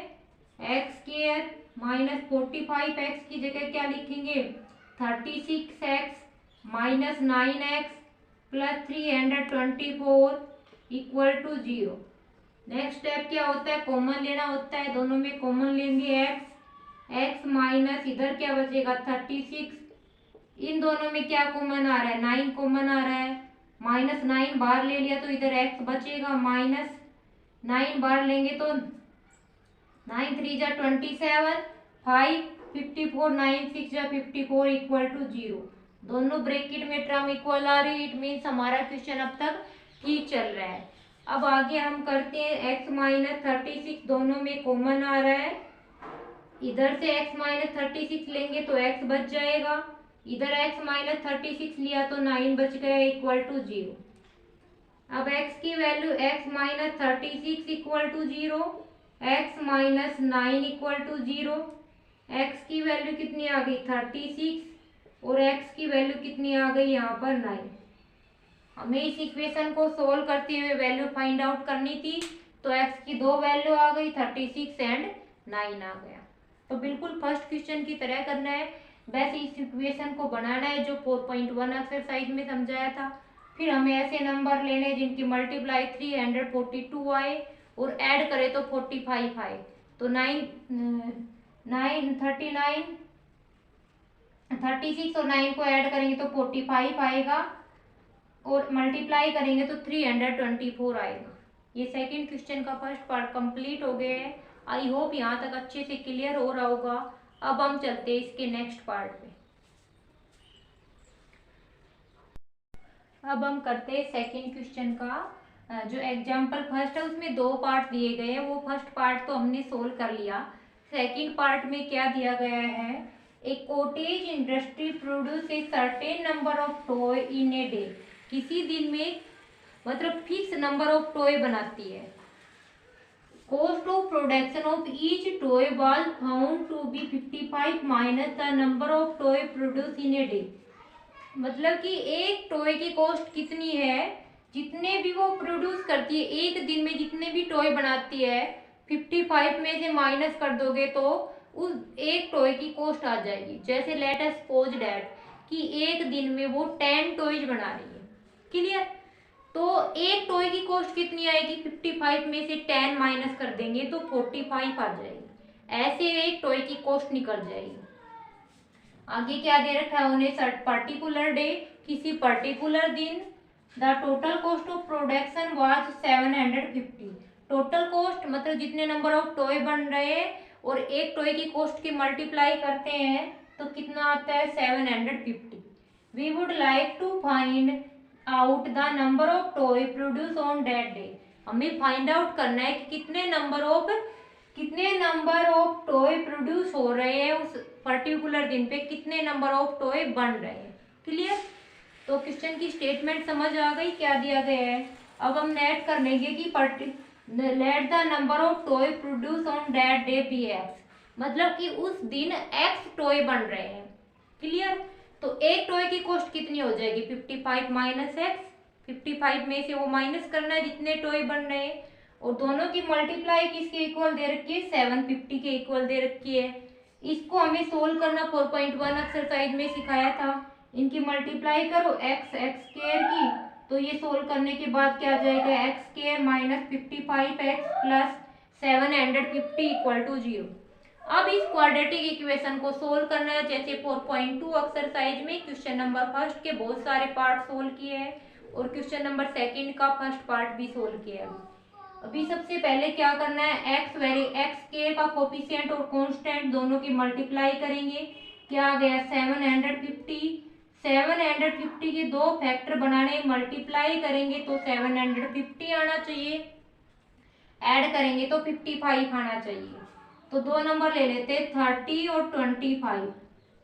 एक्स स्क्वायर -45 एक्स की जगह क्या लिखेंगे 36x -9x plus 324 equal to 0। Next step क्या होता है, कॉमन लेना होता है, दोनों में कॉमन लेंगे x माइनस इधर क्या बचेगा 36, इन दोनों में क्या कॉमन आ रहा है 9 कॉमन आ रहा है, -9 बाहर ले लिया तो इधर x बचेगा, -9 बाहर लेंगे तो 9 3 जा 27, 5 54 9 6 जा 54 इक्वल टू 0। दोनों ब्रैकेट में टर्म इक्वल आ रही है, इट मीन्स हमारा क्वेश्चन अब तक ठीक चल रहा है। अब आगे हम करते हैं x -36 दोनों में कॉमन आ रहा है, इधर से x -36 लेंगे तो x बच जाएगा, इधर x -36 लिया तो 9 बच गया इक्वल टू 0। अब x की value x -36 equal to 0, x -9 equal to 0। x की वैल्यू कितनी आ गई 36 और x की वैल्यू कितनी आ गई यहाँ पर 9। हमें इस इक्वेशन को सोल्व करते हुए वैल्यू फाइंड आउट करनी थी तो x की दो वैल्यू आ गई 36 एंड 9 आ गया। तो बिल्कुल फर्स्ट क्वेश्चन की तरह करना है, वैसे इस इक्वेशन को बनाना है जो 4.1 एक्सरसाइज में समझाया था। फिर हमें ऐसे नंबर लेने जिनकी मल्टीप्लाई 342 आए और ऐड करें तो 45 आए। तो 36 और 9 को ऐड करेंगे तो 45 आएगा और मल्टीप्लाई करेंगे तो 324 आएगा। ये सेकंड क्वेश्चन का फर्स्ट पार्ट कंप्लीट हो गया है। आई होप यहाँ तक अच्छे से क्लियर हो रहा होगा। अब हम चलते हैं इसके नेक्स्ट पार्ट पे। अब हम करते हैं सेकंड क्वेश्चन का। जो एग्जाम्पल फर्स्ट है उसमें दो पार्ट दिए गए हैं, वो फर्स्ट पार्ट तो हमने सोल्व कर लिया। सेकंड पार्ट में क्या दिया गया है, a cottage industry produce a certain number of toy in a day. किसी दिन में मतलब फिक्स नंबर ऑफ टॉय बनाती है। Cost of production of each toy was found to be 55 minus the number of toy produce in a day. मतलब कि एक toy की कॉस्ट कितनी है, जितने भी वो प्रोड्यूस करती है एक दिन में, जितने भी टॉय बनाती है 55 में से माइनस कर दोगे तो उस एक टॉय की कॉस्ट आ जाएगी। जैसे लेट अस सपोज दैट कि एक दिन में वो 10 टॉयज बना रही है, क्लियर। तो एक टॉय की कॉस्ट कितनी आएगी, 55 में से 10 माइनस कर देंगे तो 45 आ जाएगी। ऐसे एक टॉय की कॉस्ट निकल जाएगी। आगे क्या दे रखा है उन्हें, पर्टिकुलर डे, किसी पर्टिकुलर दिन। The total cost of production was 750। Total cost मतलब जितने नंबर ऑफ टॉय बन रहे हैं और एक टॉय की कॉस्ट की मल्टीप्लाई करते हैं तो कितना आता है 750। We would like to find out the number of toy produce on that day. हमें फाइंड आउट करना है कि कितने नंबर ऑफ टॉय प्रोड्यूस हो रहे हैं उस पर्टिकुलर दिन पे, कितने नंबर ऑफ टॉय बन रहे हैं, क्लियर। तो क्वेश्चन की स्टेटमेंट समझ आ गई, क्या दिया गया है। अब हम नेट कर लेंगे कि let the number of toy produce on that day be x, मतलब कि उस दिन एक्स टॉय बन रहे हैं, क्लियर। तो एक टॉय की कॉस्ट कितनी हो जाएगी 55 माइनस एक्स, 55 में से वो माइनस करना है जितने टॉय बन रहे हैं और दोनों की मल्टीप्लाई किसके इक्वल दे रखी है 750 के इक्वल दे रखी है। इसको हमें सोल्व करना 4.1 एक्सरसाइज में सिखाया था। इनकी मल्टीप्लाई करो एक्स स्क्वायर की, तो ये सोल्व करने के बाद क्या आ जाएगा x square minus 55x plus 750 equal to 0। अब इस क्वाड्रेटिक इक्वेशन को सोल्व करना है, जैसे 4.2 एक्सरसाइज में क्वेश्चन नंबर फर्स्ट के बहुत सारे पार्ट सोल्व किए हैं और क्वेश्चन नंबर सेकंड का फर्स्ट पार्ट भी सोल्व किया है। अभी सबसे पहले क्या करना है, एक्स के का कोफिशिएंट और कांस्टेंट दोनों की मल्टीप्लाई करेंगे। क्या आ गया 750। 750 के दो फैक्टर बनाने, मल्टीप्लाई करेंगे तो 750 आना चाहिए, ऐड करेंगे तो 55 आना चाहिए। तो दो नंबर ले लेते, 30 और 25।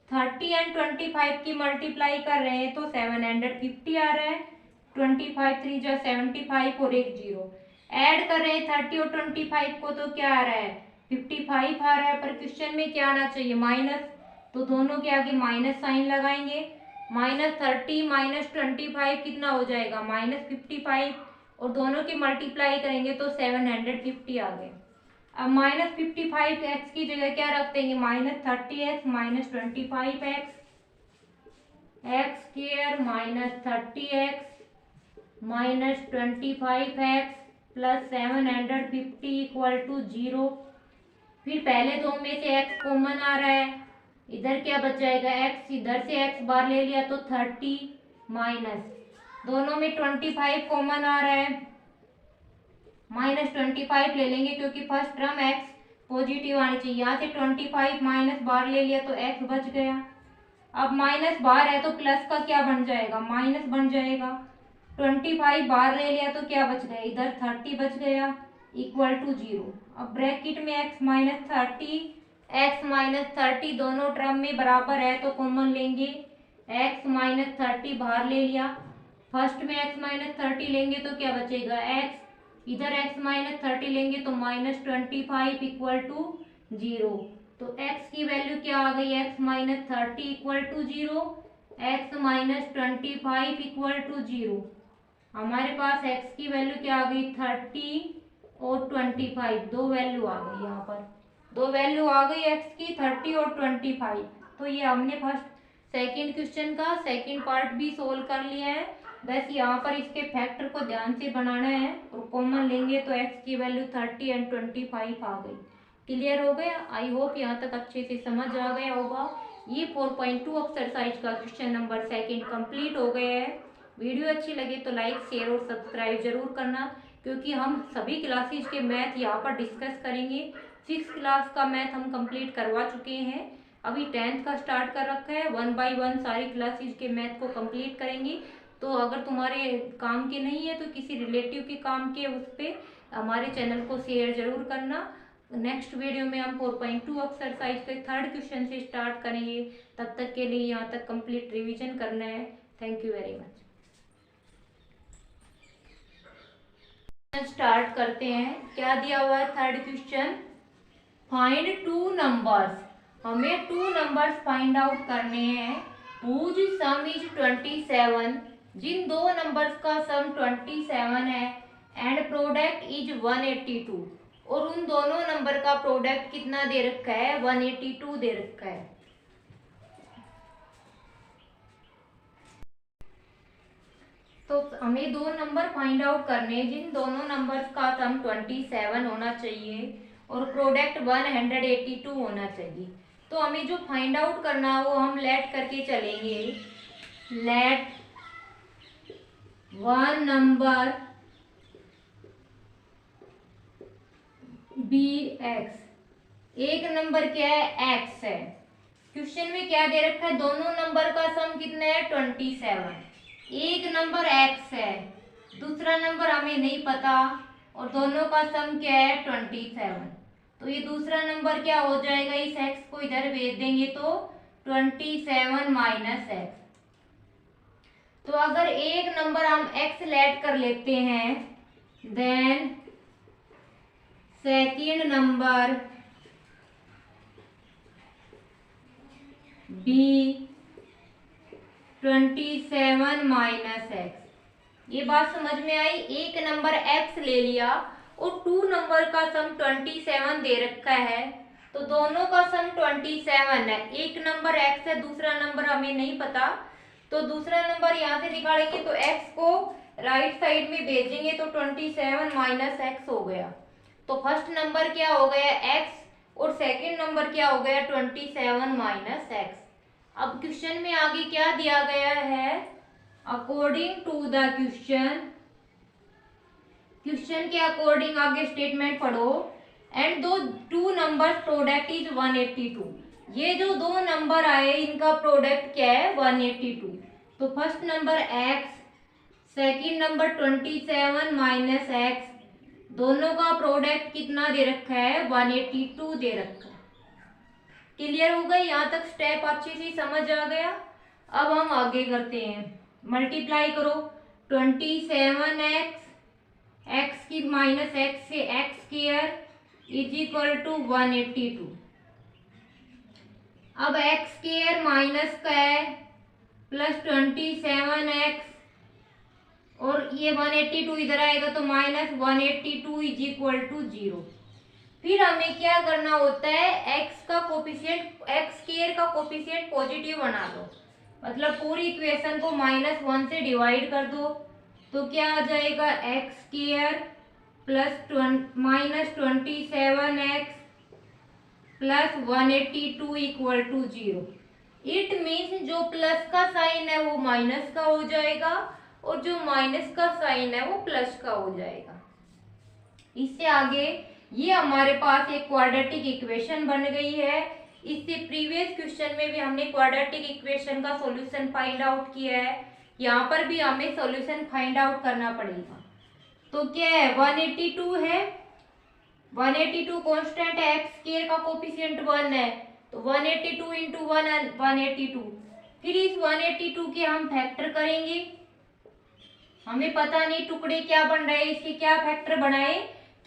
30 एंड 25 की मल्टीप्लाई कर रहे हैं तो 750 आ रहा है। 25 3 जा 75 और एक जीरो ऐड कर रहे हैं 30 और 25 को, तो क्या आ रहा है 55 आ रहा है। पर क्वेश्चन में क्या आना चाहिए माइनस, तो दोनों के आगे माइनस साइन लगाएंगे। -30 -25 कितना हो जाएगा -55, और दोनों की मल्टीप्लाई करेंगे तो 750 आ गए। अब -55 एक्स की जगह क्या रख देंगे, -30x -25x, x square -30x -25x plus 750 equal to 0। फिर पहले दो में से x कॉमन आ रहा है, इधर क्या बच जाएगा x, इधर से x बार ले लिया तो 30 माइनस दोनों में 25 कॉमन आ रहा है, -25 ले लेंगे क्योंकि फर्स्ट टर्म x पॉजिटिव आनी चाहिए। यहाँ से 25 माइनस बाहर ले लिया तो x बच गया। अब माइनस बाहर है तो प्लस का क्या बन जाएगा, माइनस बन जाएगा। 25 बाहर ले लिया तो क्या बच गया, इधर 30 बच गया इक्वल टू 0। अब ब्रैकेट में x -30 दोनों टर्म में बराबर है तो कॉमन लेंगे, x -30 बाहर ले लिया, फर्स्ट में x -30 लेंगे तो क्या बचेगा x, इधर x -30 लेंगे तो -25 इक्वल टू 0। तो x की वैल्यू क्या आ गई, x -30 equal to 0, x -25 equal to 0। हमारे पास x की वैल्यू क्या आ गई 30 और 25, दो वैल्यू आ गई, यहाँ पर दो वैल्यू आ गई x की 30 और 25। तो ये हमने फर्स्ट सेकंड क्वेश्चन का सेकंड पार्ट भी सोल्व कर लिया है। बस यहाँ पर इसके फैक्टर को ध्यान से बनाना है और कॉमन लेंगे तो x की वैल्यू 30 एंड 25 आ गई। क्लियर हो गया, आई होप यहाँ तक अच्छे से समझ आ गया होगा। ये 4.2 एक्सरसाइज का क्वेश्चन नंबर सेकंड कंप्लीट हो गया है। वीडियो अच्छी लगे तो लाइक शेयर और सब्सक्राइब जरूर करना, क्योंकि हम सभी क्लासेज के मैथ यहाँ पर डिस्कस करेंगे। 6th क्लास का मैथ हम कंप्लीट करवा चुके हैं, अभी 10th का स्टार्ट कर रखा है। 1 बाय 1 सारी क्लासेज के मैथ को कंप्लीट करेंगे। तो अगर तुम्हारे काम के नहीं है तो किसी रिलेटिव के काम के उस पर हमारे चैनल को शेयर जरूर करना। नेक्स्ट वीडियो में हम 4.2 एक्सरसाइज के थर्ड क्वेश्चन से स्टार्ट करेंगे। तब तक के लिए यहाँ तक कंप्लीट रिवीजन करना है। Thank you very much. Start करते हैं। क्या दिया हुआ है third question, find two numbers. हमें टू नंबर्स फाइंड आउट करने हैं हुज सम इज 27, जिन दो नंबर्स का सम 27 है, एंड प्रोडक्ट इज 182, और उन दोनों नंबर का प्रोडक्ट कितना दे रखा है 182 दे रखा है। तो हमें दो नंबर फाइंड आउट करने, जिन दोनों नंबर्स का सम 27 होना चाहिए और प्रोडक्ट 182 होना चाहिए। तो हमें जो फाइंड आउट करना है वो हम लेट करके चलेंगे। Let one number be x, एक नंबर क्या है एक्स है। क्वेश्चन में क्या दे रखा है, दोनों नंबर का सम कितना है 27, एक नंबर x है, दूसरा नंबर हमें नहीं पता, और दोनों का सम क्या है 27। तो ये दूसरा नंबर क्या हो जाएगा, इस x को इधर भेज देंगे तो 27 माइनस एक्स। तो अगर एक नंबर हम x लेट कर लेते हैं, then second number b 27 minus x. ये बात समझ में आई। एक नंबर x ले लिया और टू नंबर का सम 27 दे रखा है, तो दोनों का सम 27 है। एक नंबर x है, दूसरा नंबर हमें नहीं पता, तो दूसरा नंबर यहाँ से निकालेंगे तो x को राइट साइड में भेजेंगे तो 27 माइनस एक्स हो गया। तो फर्स्ट नंबर क्या हो गया x और सेकंड नंबर क्या हो गया 27 माइनस एक्स। अब क्वेश्चन में आगे क्या दिया गया है, according to the question, question के अकॉर्डिंग आगे स्टेटमेंट पढ़ो। एंड दो टू नंबर प्रोडक्ट इज 182। ये जो दो नंबर आए इनका प्रोडक्ट क्या है 182। तो first number x, second number 27 minus x, दोनों का प्रोडक्ट कितना दे रखा है 182 दे रखा है। क्लियर हो गई? यहाँ तक स्टेप अच्छी सी समझ आ गया। अब हम आगे करते हैं। मल्टीप्लाई करो 27x, x की माइनस x से x square is equal to 182। अब x स्क्वायर माइनस का है प्लस 27x और ये 182 इधर आएगा तो माइनस 182 इज इक्वल टू 0। फिर हमें क्या करना होता है, x का कोफिशिएंट, x स्क्वायर का कोफिशिएंट पॉजिटिव बना दो, मतलब पूरी इक्वेशन को -1 से डिवाइड कर दो। तो क्या आ जाएगा x square plus minus 27x plus 182 equal to 0। It means जो प्लस का साइन है वो माइनस का हो जाएगा और जो माइनस का साइन है वो प्लस का हो जाएगा। इससे आगे ये हमारे पास एक क्वाड्रेटिक इक्वेशन बन गई है। इससे प्रीवियस क्वेश्चन में भी हमने क्वाड्रेटिक इक्वेशन का सॉल्यूशन फाइंड आउट किया है, यहाँ पर भी हमें सॉल्यूशन फाइंड आउट करना पड़ेगा। तो क्या है 182 है, 182 कांस्टेंट है, एक्स स्क्वायर का कोफिशिएंट 1 है तो 182 इंटू 1 182। फिर इस 182 के हम फैक्टर करेंगे। हमें पता नहीं टुकड़े क्या बन रहे हैं, इसके क्या फैक्टर बनाए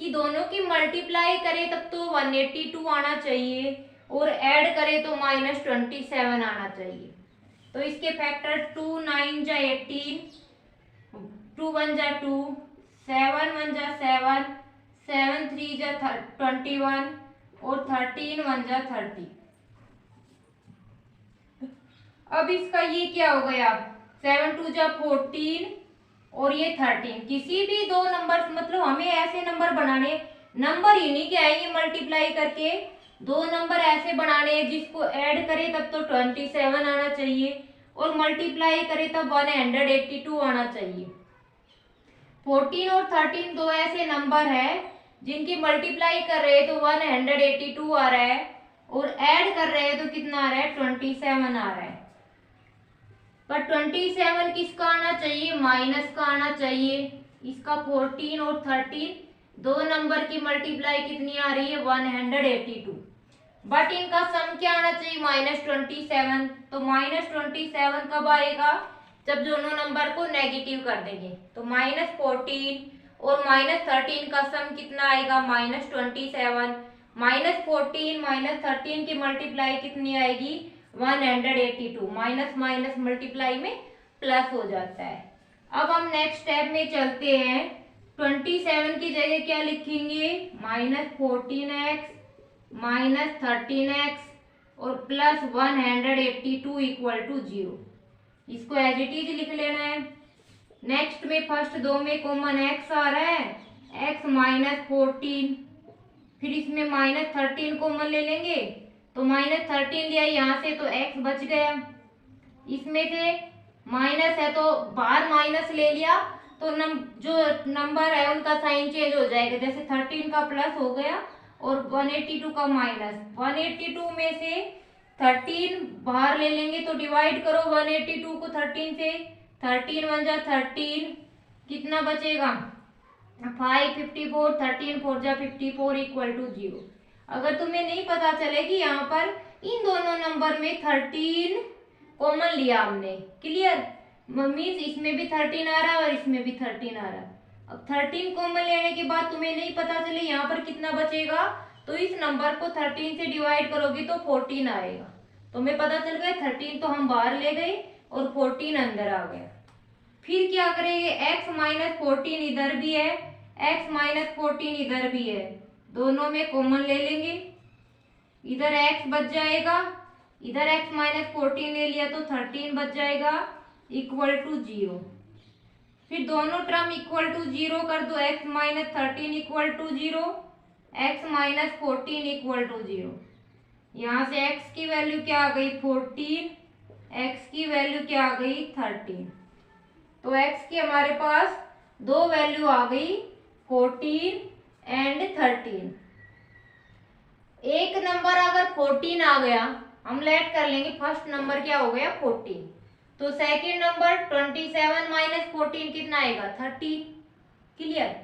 कि दोनों की मल्टीप्लाई करें तब तो 182 आना चाहिए और ऐड करें तो -27 आना चाहिए। तो इसके फैक्टर 2 9 जा 18, 2 1 जा 2, 7 1 जा 7, 7 3 जा 21 और 13 1 जा 30। अब इसका ये क्या हो गया 7 2 जा 14 और ये 13। किसी भी दो नंबर, मतलब हमें ऐसे नंबर बनाने, नंबर ही नहीं क्या है ये मल्टीप्लाई करके दो नंबर ऐसे बनाने हैं जिसको ऐड करें तब तो 27 आना चाहिए और मल्टीप्लाई करें तब 182 आना चाहिए। 14 और 13 दो ऐसे नंबर है जिनकी मल्टीप्लाई कर रहे हैं तो 182 आ रहा है और ऐड कर रहे हैं तो कितना आ रहा है 27 आ रहा है। पर 27 किसका आना चाहिए, माइनस का आना चाहिए। इसका 14 और 13 दो नंबर की मल्टीप्लाई कितनी आ रही है 182, बट इनका सम क्या आना चाहिए -27। तो -27 कब आएगा, जब दोनों नंबर को नेगेटिव कर देंगे। तो -14 और -13 का सम कितना आएगा -27। -14 -13 की मल्टीप्लाई कितनी आएगी 182। माइनस माइनस मल्टीप्लाई में प्लस हो जाता है। अब हम नेक्स्ट स्टेप में चलते हैं। 27 की जगह क्या लिखेंगे -14x -13x और प्लस 182 इक्वल टू 0। इसको एज इट इज लिख लेना है। नेक्स्ट में फर्स्ट दो में कॉमन x आ रहा है, x -14, फिर इसमें -13 कॉमन ले लेंगे तो -13 लिया यहाँ से तो x बच गया। इसमें से माइनस है तो बाहर माइनस ले लिया तो जो नंबर है उनका साइन चेंज हो जाएगा। जैसे 13 का प्लस हो गया और 182 का माइनस। 182 में से 13 बाहर ले लेंगे तो डिवाइड करो 182 को 13 से, 13 1 जा 13, कितना बचेगा 5 54, 13 4 जा 54 इक्वल टू 0। अगर तुम्हें नहीं पता चले कि यहाँ पर इन दोनों नंबर में 13 कॉमन लिया हमने, क्लियर, मीन्स इसमें भी 13 आ रहा है और इसमें भी 13 आ रहा है। अब 13 कॉमन लेने के बाद तुम्हें नहीं पता चले यहाँ पर कितना बचेगा तो इस नंबर को 13 से डिवाइड करोगे तो 14 आएगा। तुम्हें पता चल गया 13 तो हम बाहर ले गए और 14 अंदर आ गया। फिर क्या करेंगे x -14 इधर भी है, x -14 इधर भी है, दोनों में कॉमन ले लेंगे। इधर x बच जाएगा, इधर x -14 ले लिया तो 13 बच जाएगा इक्वल टू 0। फिर दोनों टर्म इक्वल टू 0 कर दो, x -13 equal to 0, x -14 equal to 0। यहाँ से x की वैल्यू क्या आ गई 14, x की वैल्यू क्या आ गई 13। तो x की हमारे पास दो वैल्यू आ गई 14 एंड 13। एक नंबर अगर 14 आ गया, हम लेट कर लेंगे, फर्स्ट नंबर क्या हो गया 14, तो सेकंड नंबर 27 माइनस 14 कितना आएगा 30। क्लियर।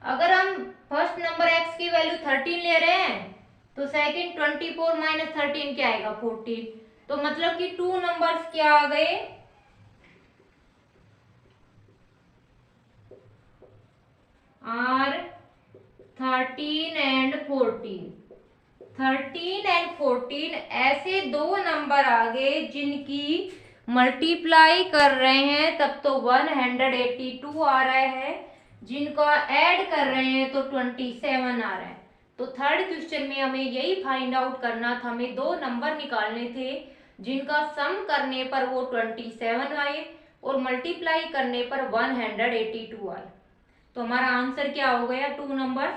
अगर हम फर्स्ट नंबर x की वैल्यू 13 ले रहे हैं तो सेकंड 24 माइनस 13 क्या आएगा 14। तो मतलब कि टू नंबर्स क्या आ गए, आर 13 एंड 14। 13 एंड 14 ऐसे दो नंबर आ गए जिनकी मल्टीप्लाई कर रहे हैं तब तो 182 आ रहा है, जिनका ऐड कर रहे हैं तो 27 आ रहा है। तो थर्ड क्वेश्चन में हमें यही फाइंड आउट करना था, हमें दो नंबर निकालने थे जिनका सम करने पर वो 27 आए और मल्टीप्लाई करने पर 182 आए। तो हमारा आंसर क्या हो गया, टू नंबर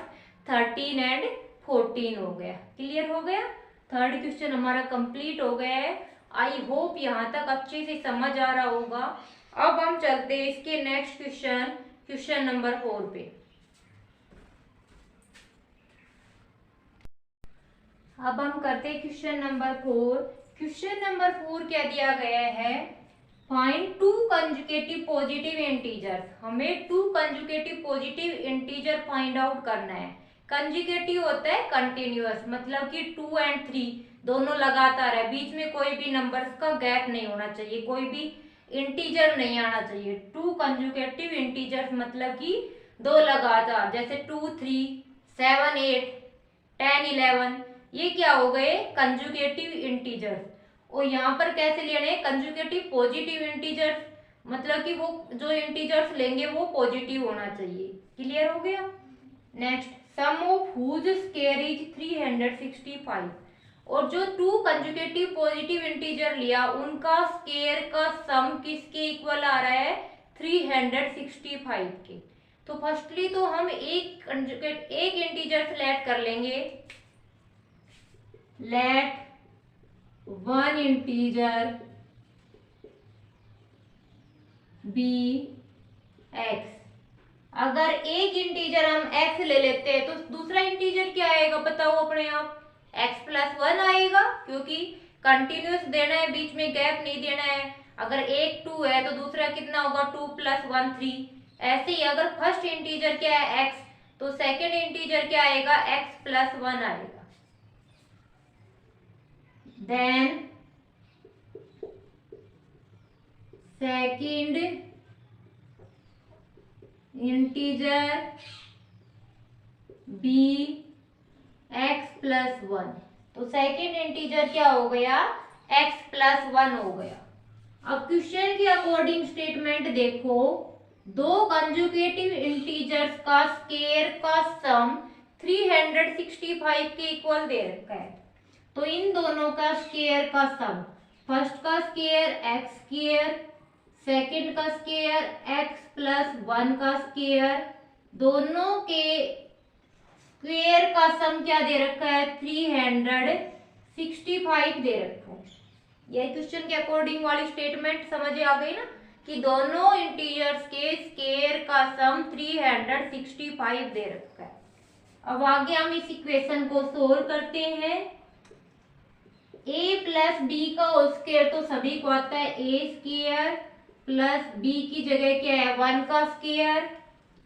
13 एंड 14 हो गया। क्लियर हो गया। थर्ड क्वेश्चन हमारा कंप्लीट हो गया है। आई होप यहाँ तक अच्छे से समझ आ रहा होगा। अब हम चलते हैं इसके नेक्स्ट क्वेश्चन, क्वेश्चन नंबर 4 पे। अब हम करते हैं क्वेश्चन नंबर 4। क्वेश्चन नंबर 4 क्या दिया गया है, find two conjugative positive integer. हमें two conjugative positive integer find out करना है। कंजुगेटिव होता है कंटिन्यूअस, मतलब कि 2 एंड 3 दोनों लगातार है, बीच में कोई भी नंबर्स का गैप नहीं होना चाहिए, कोई भी इंटीजर नहीं आना चाहिए। टू कंजुगेटिव इंटीजर्स मतलब कि दो लगातार, जैसे 2 3 7 8 10 11, ये क्या हो गए कंजुगेटिव इंटीजर्स। और यहाँ पर कैसे लेने हैं, कंजुगेटिव पॉजिटिव इंटीजर्स, मतलब कि वो जो इंटीजर्स लेंगे वो पॉजिटिव होना चाहिए। क्लियर हो गया। Next, sum of whose square is 365। और जो टू कंजुगेटिव पॉजिटिव इंटीजर लिया उनका स्क्वायर का सम किसके इक्वल आ रहा है, 365 के। तो फर्स्टली तो हम एक इंटीजर सेलेक्ट कर लेंगे, let one integer be x. अगर एक इंटीजर हम x ले लेते हैं तो दूसरा इंटीजर क्या आएगा बताओ अपने आप, x प्लस 1 आएगा, क्योंकि कंटिन्यूस देना है, बीच में गैप नहीं देना है। अगर एक 2 है तो दूसरा कितना होगा 2 प्लस 1 3। ऐसे ही अगर फर्स्ट इंटीजर क्या है x, तो सेकेंड इंटीजर क्या आएगा x प्लस 1 आएगा। Then second integer be x plus 1, तो सेकेंड इंटीजर क्या हो गया x प्लस 1 हो गया। अब क्वेश्चन के अकॉर्डिंग स्टेटमेंट देखो, दो कंजुगेटिव इंटीजर्स का स्क्वायर का सम 365 के इक्वल दे रखा है। तो इन दोनों का स्क्वायर का सम, फर्स्ट का स्क्वायर एक्स स्क्वायर, सेकेंड का स्क्वायर एक्स प्लस 1 का स्क्वायर, दोनों के स्क्वायर का सम क्या दे रखा है 365 दे रखा है। यह क्वेश्चन के अकॉर्डिंग वाली स्टेटमेंट समझ आ गई ना, कि दोनों इंटीजर्स के स्क्वायर का सम 365 दे रखा है। अब आगे हम इस इक्वेशन को सोल्व करते हैं। a प्लस बी का होल स्क्वायर तो सभी को आता है, a स्क्वायर प्लस b की जगह क्या है 1 का स्क्वायर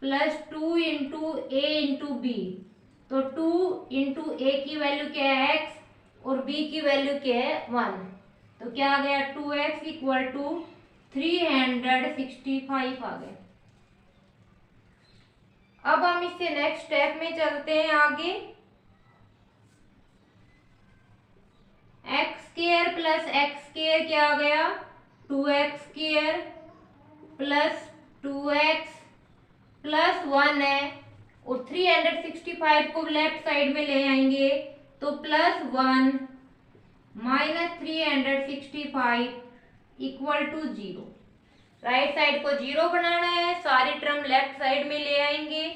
प्लस 2 इंटू ए इंटू बी। तो 2 इंटू ए की वैल्यू क्या है x और b की वैल्यू क्या है 1, तो क्या आ गया 2x इक्वल टू 365 आ गया। अब हम इससे नेक्स्ट स्टेप में चलते हैं आगे। X square plus x square क्या आ गया 2x square plus 2x plus 1 है, और 365 को लेफ्ट साइड में ले आएंगे तो plus 1 minus 365 equal to 0। Right side को 0 बनाना है, सारी टर्म लेफ्ट साइड में ले आएंगे,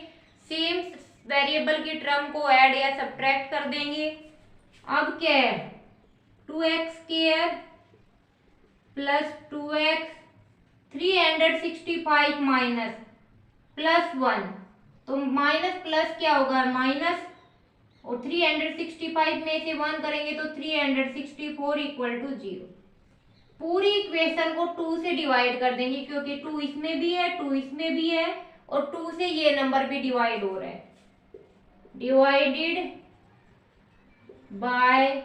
सेम वेरिएबल की टर्म को ऐड या सब्ट्रैक्ट कर देंगे। अब क्या है 2x square plus 2x 365 minus plus 1, तो माइनस प्लस क्या होगा, माइनस, और 365 में से 1 करेंगे तो 364 इक्वल टू 0। पूरी इक्वेशन को 2 से डिवाइड कर देंगे, क्योंकि 2 इसमें भी है, 2 इसमें भी है, और 2 से ये नंबर भी डिवाइड हो रहा है, डिवाइडेड बाय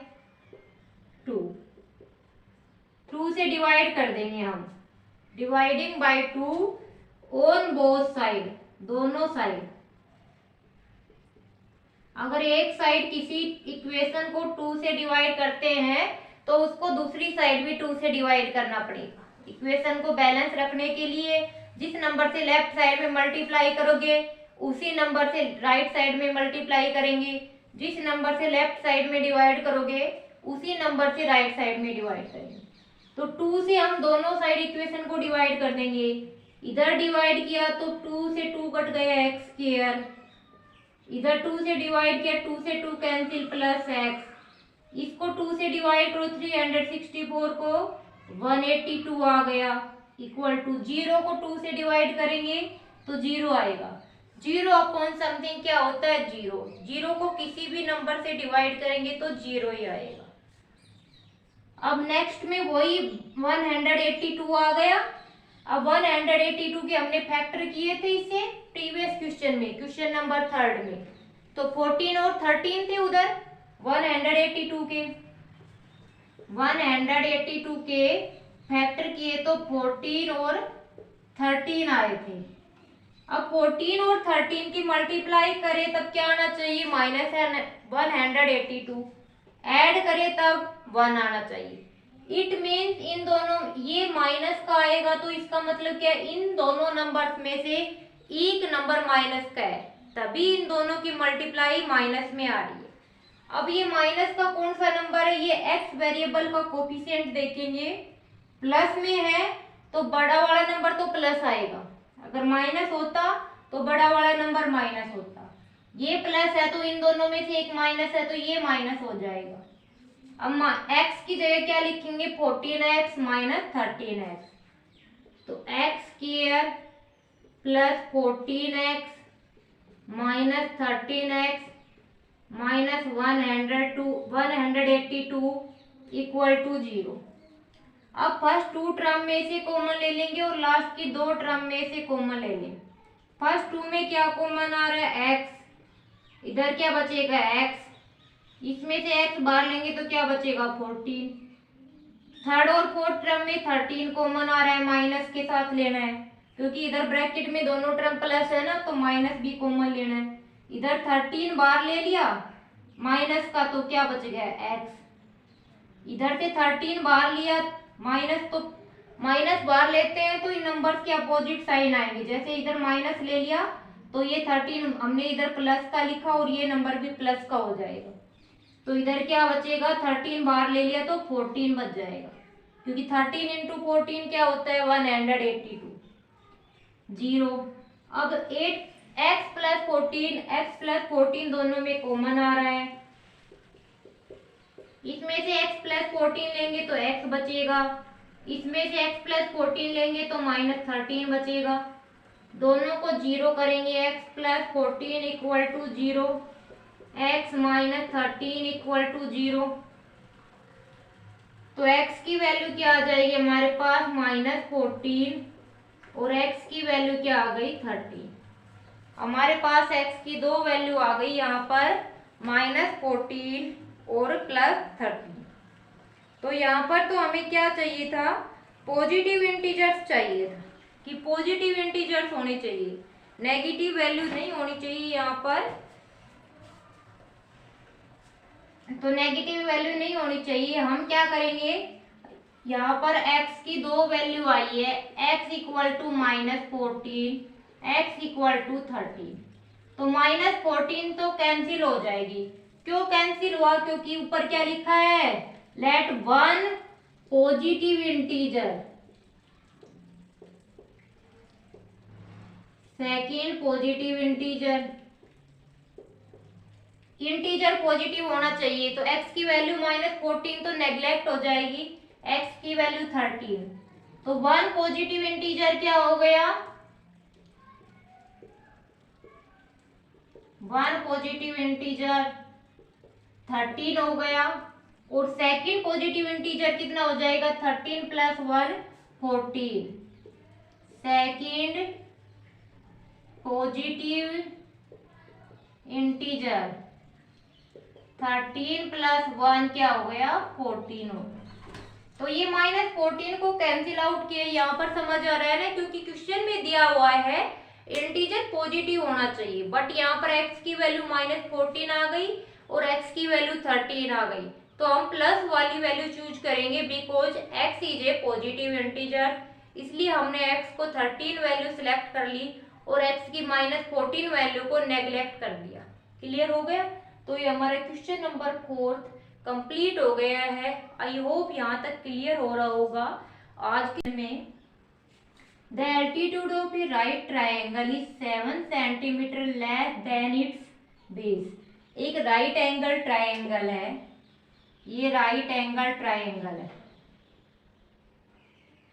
2। 2 से डिवाइड कर देंगे हम, dividing by 2 on both side, दोनों साइड। अगर एक साइड किसी इक्वेशन को 2 से डिवाइड करते हैं तो उसको दूसरी साइड भी 2 से डिवाइड करना पड़ेगा। इक्वेशन को बैलेंस रखने के लिए जिस नंबर से लेफ्ट साइड में मल्टीप्लाई करोगे उसी नंबर से राइट साइड में मल्टीप्लाई करेंगे, जिस नंबर से लेफ्ट साइड में डिवाइड करोगे उसी नंबर से राइट साइड में डिवाइड करेंगे। तो 2 से हम दोनों साइड इक्वेशन को डिवाइड कर देंगे। इधर डिवाइड किया तो 2 से 2 कट गया एक्स स्क्वायर, इधर 2 से डिवाइड किया, 2 से 2 कैंसिल प्लस एक्स, इसको 2 से डिवाइड करो 364 को 182 आ गया, इक्वल टू 0 को 2 से डिवाइड करेंगे तो 0 आएगा। 0 अपॉन समथिंग क्या होता है, 0। 0 को किसी भी नंबर से डिवाइड करेंगे तो 0 ही आएगा। अब नेक्स्ट में वही 182 आ गया। अब 182 के हमने फैक्टर किए थे इसे प्रीवियस क्वेश्चन में, क्वेश्चन नंबर 3 में, तो 14 और 13 थे उधर 182 के। 182 के फैक्टर किए तो 14 और 13 आए थे। अब 14 और 13 की मल्टीप्लाई करें तब क्या आना चाहिए, माइनस 182, ऐड करें तब 1 आना चाहिए। इट मीन्स इन दोनों, ये माइनस का आएगा तो इसका मतलब क्या है, इन दोनों नंबर्स में से एक नंबर माइनस का है, तभी इन दोनों की मल्टीप्लाई माइनस में आ रही है। अब ये माइनस का कौन सा नंबर है, ये एक्स वेरिएबल का कोफिशिएंट देखेंगे, प्लस में है तो बड़ा वाला नंबर तो प्लस आएगा, अगर माइनस होता तो बड़ा वाला नंबर माइनस होता। ये प्लस है तो इन दोनों में से एक माइनस है तो ये माइनस हो जाएगा। अब x की जगह क्या लिखेंगे, 14x माइनस 13x, तो x square plus 14x minus 13x minus 182 equal to 0। अब फर्स्ट 2 टर्म में से कॉमन ले लेंगे और लास्ट की 2 टर्म में से कॉमन ले लेंगे। फर्स्ट 2 में क्या कॉमन आ रहा है, x, इधर क्या बचेगा x, इसमें से x बाहर लेंगे तो क्या बचेगा 14। थर्ड और फोर्थ टर्म में 13 कॉमन आ रहा है, माइनस के साथ लेना है क्योंकि इधर ब्रैकेट में दोनों टर्म प्लस है ना, तो माइनस भी कॉमन लेना है। इधर 13 बाहर ले लिया माइनस का तो क्या बच गया x, इधर से 13 बाहर लिया माइनस, तो माइनस बाहर लेते हैं तो इन नंबर्स के अपोजिट साइन आएंगे। जैसे इधर माइनस ले लिया तो ये 13 हमने इधर प्लस का लिखा और ये नंबर भी प्लस का हो जाएगा, तो इधर क्या बचेगा, 13 बाहर ले लिया तो 14 बच जाएगा, क्योंकि 13 इंटू 14 क्या होता है 182, 0। अब 8x प्लस 14 दोनों में कॉमन आ रहा है, इसमें से x प्लस 14 लेंगे तो x बचेगा, इसमें से x प्लस 14 लेंगे तो माइनस 13 बचेगा, दोनों को 0 करेंगे, x plus 14 equal to 0, x minus 13 equal to 0, तो x की वैल्यू क्या आ जाएगी हमारे पास माइनस 14 और x की वैल्यू क्या आ गई 13। हमारे पास x की 2 वैल्यू आ गई यहाँ पर, माइनस 14 और प्लस 13। तो यहाँ पर तो हमें क्या चाहिए था, पॉजिटिव इंटीजर्स चाहिए था कि पॉजिटिव इंटीजर्स होने चाहिए, नेगेटिव वैल्यू नहीं होनी चाहिए यहाँ पर, तो नेगेटिव वैल्यू नहीं होनी चाहिए। हम क्या करेंगे, यहाँ पर x की 2 वैल्यू आई है, x equal to minus 14, x equal to 13, तो माइनस 14 तो कैंसिल हो जाएगी। क्यों कैंसिल हुआ, क्योंकि ऊपर क्या लिखा है, let one positive integer second positive integer, integer positive होना चाहिए, तो x की वैल्यू माइनस 14 तो नेग्लेक्ट हो जाएगी, x की वैल्यू 13, तो 1 पॉजिटिव इंटीजर क्या हो गया, वन पॉजिटिव इंटीजर 13 हो गया, और सेकंड पॉजिटिव इंटीजर कितना हो जाएगा 13 plus 1 14। Second positive integer 13 plus 1 क्या हो गया 14 हो गया। तो ये -14 को कैंसिल आउट किया, यहाँ पर समझ आ रहा है ना, क्योंकि क्वेश्चन में दिया हुआ है इंटीजर पॉजिटिव होना चाहिए, बट यहाँ पर x की वैल्यू -14 आ गई और x की वैल्यू 13 आ गई, तो हम प्लस वाली वैल्यू चूज करेंगे because x is a positive integer, इसलिए हमने x को 13 वैल्यू सिलेक्ट कर ली और x की -14 वैल्यू को नेग्लेक्ट कर दिया। क्लियर हो गया? तो ये हमारा क्वेश्चन नंबर 4 कंप्लीट हो गया है। आई होप यहाँ तक क्लियर हो रहा होगा। आज के में the altitude of A right triangle is 7 centimetre less than it's base. एक राइट एंगल ट्राइंगल है, ये राइट एंगल ट्राइंगल है।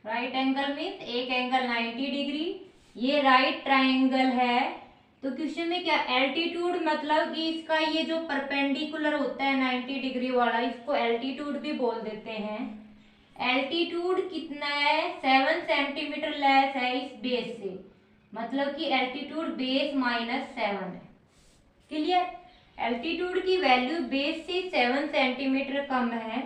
राइट एंगल मीन्स एक एंगल 90 डिग्री, ये राइट ट्राइंगल है। तो क्वेश्चन में क्या एल्टीट्यूड मतलब कि इसका ये जो परपेंडिकुलर होता है 90 डिग्री वाला, इसको एल्टीट्यूड भी बोल देते हैं। एल्टीट्यूड कितना है 7 सेंटीमीटर लेस है इस बेस से, मतलब कि एल्टीट्यूड बेस -7 है। क्लियर? एल्टीट्यूड की वैल्यू बेस से 7 सेंटीमीटर कम है।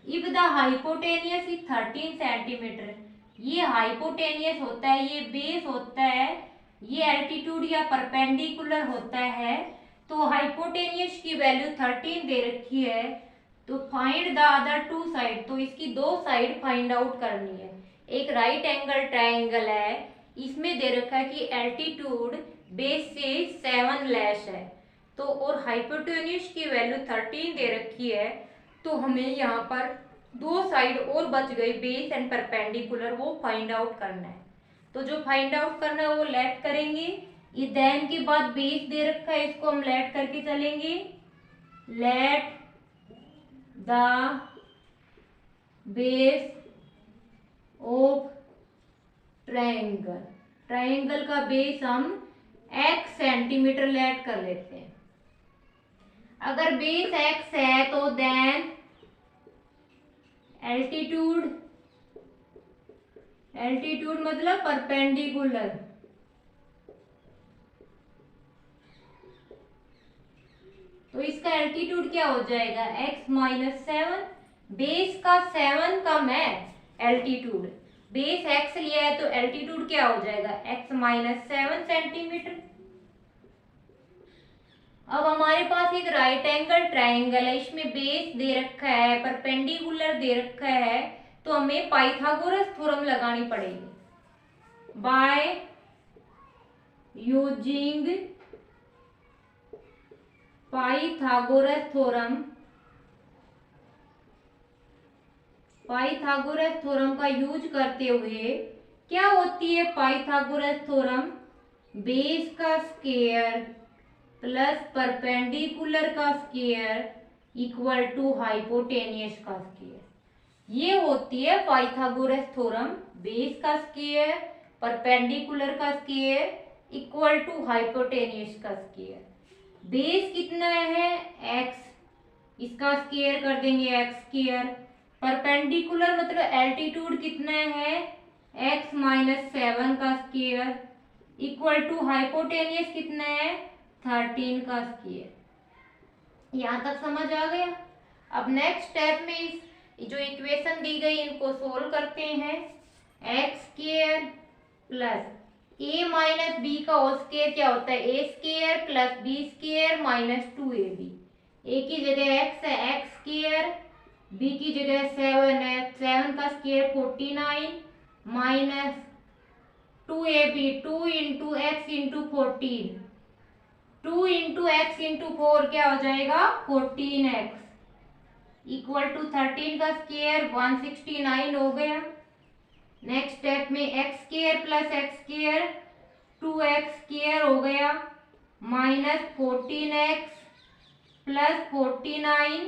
If the hypotenuse is 13 centimetre, ये हाइपोटेनियस होता है, ये बेस होता है, ये एल्टीट्यूड या परपेंडिकुलर होता है। तो हाइपोटेनियस की वैल्यू 13 दे रखी है, तो find the other two side, तो इसकी दो साइड फाइंड आउट करनी है। एक राइट एंगल ट्राइंगल है, इसमें दे रखा है कि एल्टीट्यूड बेस से 7 लेस है, तो और हाइपोटेन्यूज की वैल्यू 13 दे रखी है, तो हमें यहाँ पर दो साइड और बच गई बेस एंड परपेंडिकुलर, वो फाइंड आउट करना है। तो जो फाइंड आउट करना है वो लेट करेंगे। ये देन के बाद बेस दे रखा है, इसको हम लेट करके चलेंगे। Let the base of triangle, triangle का बेस हम x सेंटीमीटर लेट कर लेते हैं। अगर बेस x है तो देन एल्टीट्यूड, एल्टीट्यूड मतलब परपेंडिकुलर, तो इसका एल्टीट्यूड क्या हो जाएगा x -7। बेस का 7 कम है एल्टीट्यूड, बेस x लिया है तो एल्टीट्यूड क्या हो जाएगा x -7 सेंटीमीटर। अब हमारे पास एक राइट एंगल ट्राइंगल है, इसमें बेस दे रखा है, परपेंडिकुलर दे रखा है, तो हमें पाइथागोरस थ्योरम लगानी पड़ेगी। By using Pythagoras theorem, Pythagoras theorem का यूज करते हुए क्या होती है पाइथागोरस थ्योरम, बेस का स्क्वायर प्लस परपेंडिकुलर का स्क्वायर इक्वल टू हाइपोटेनियस का स्क्वायर, ये होती है पाइथागोरस थ्योरम। बेस का स्क्वायर परपेंडिकुलर का स्क्वायर इक्वल टू हाइपोटेनियस का स्क्वायर। बेस कितना है x, इसका स्क्वायर कर देंगे x स्क्वायर। परपेंडिकुलर मतलब एल्टीट्यूड कितना है x -7 का स्क्वायर इक्वल टू हाइपोटेनियस कितना है 13 का स्क्वायर। यहाँ तक समझ आ गया? अब नेक्स्ट स्टेप में इस जो इक्वेशन दी गई इनको सोल्व करते हैं। X square plus a minus b का होल स्क्वायर क्या होता है a square plus b square -2ab। a की जगह x है x स्क्वायर, b की जगह 7 है, 7 का square 49 minus 2ab, 2 into x into 14, 2 into x into 4 क्या हो जाएगा 14x इक्वल टू 13 का स्क्वायर 169 हो गया। नेक्स्ट स्टेप में x square plus x square 2x square हो गया माइनस 14x प्लस 49,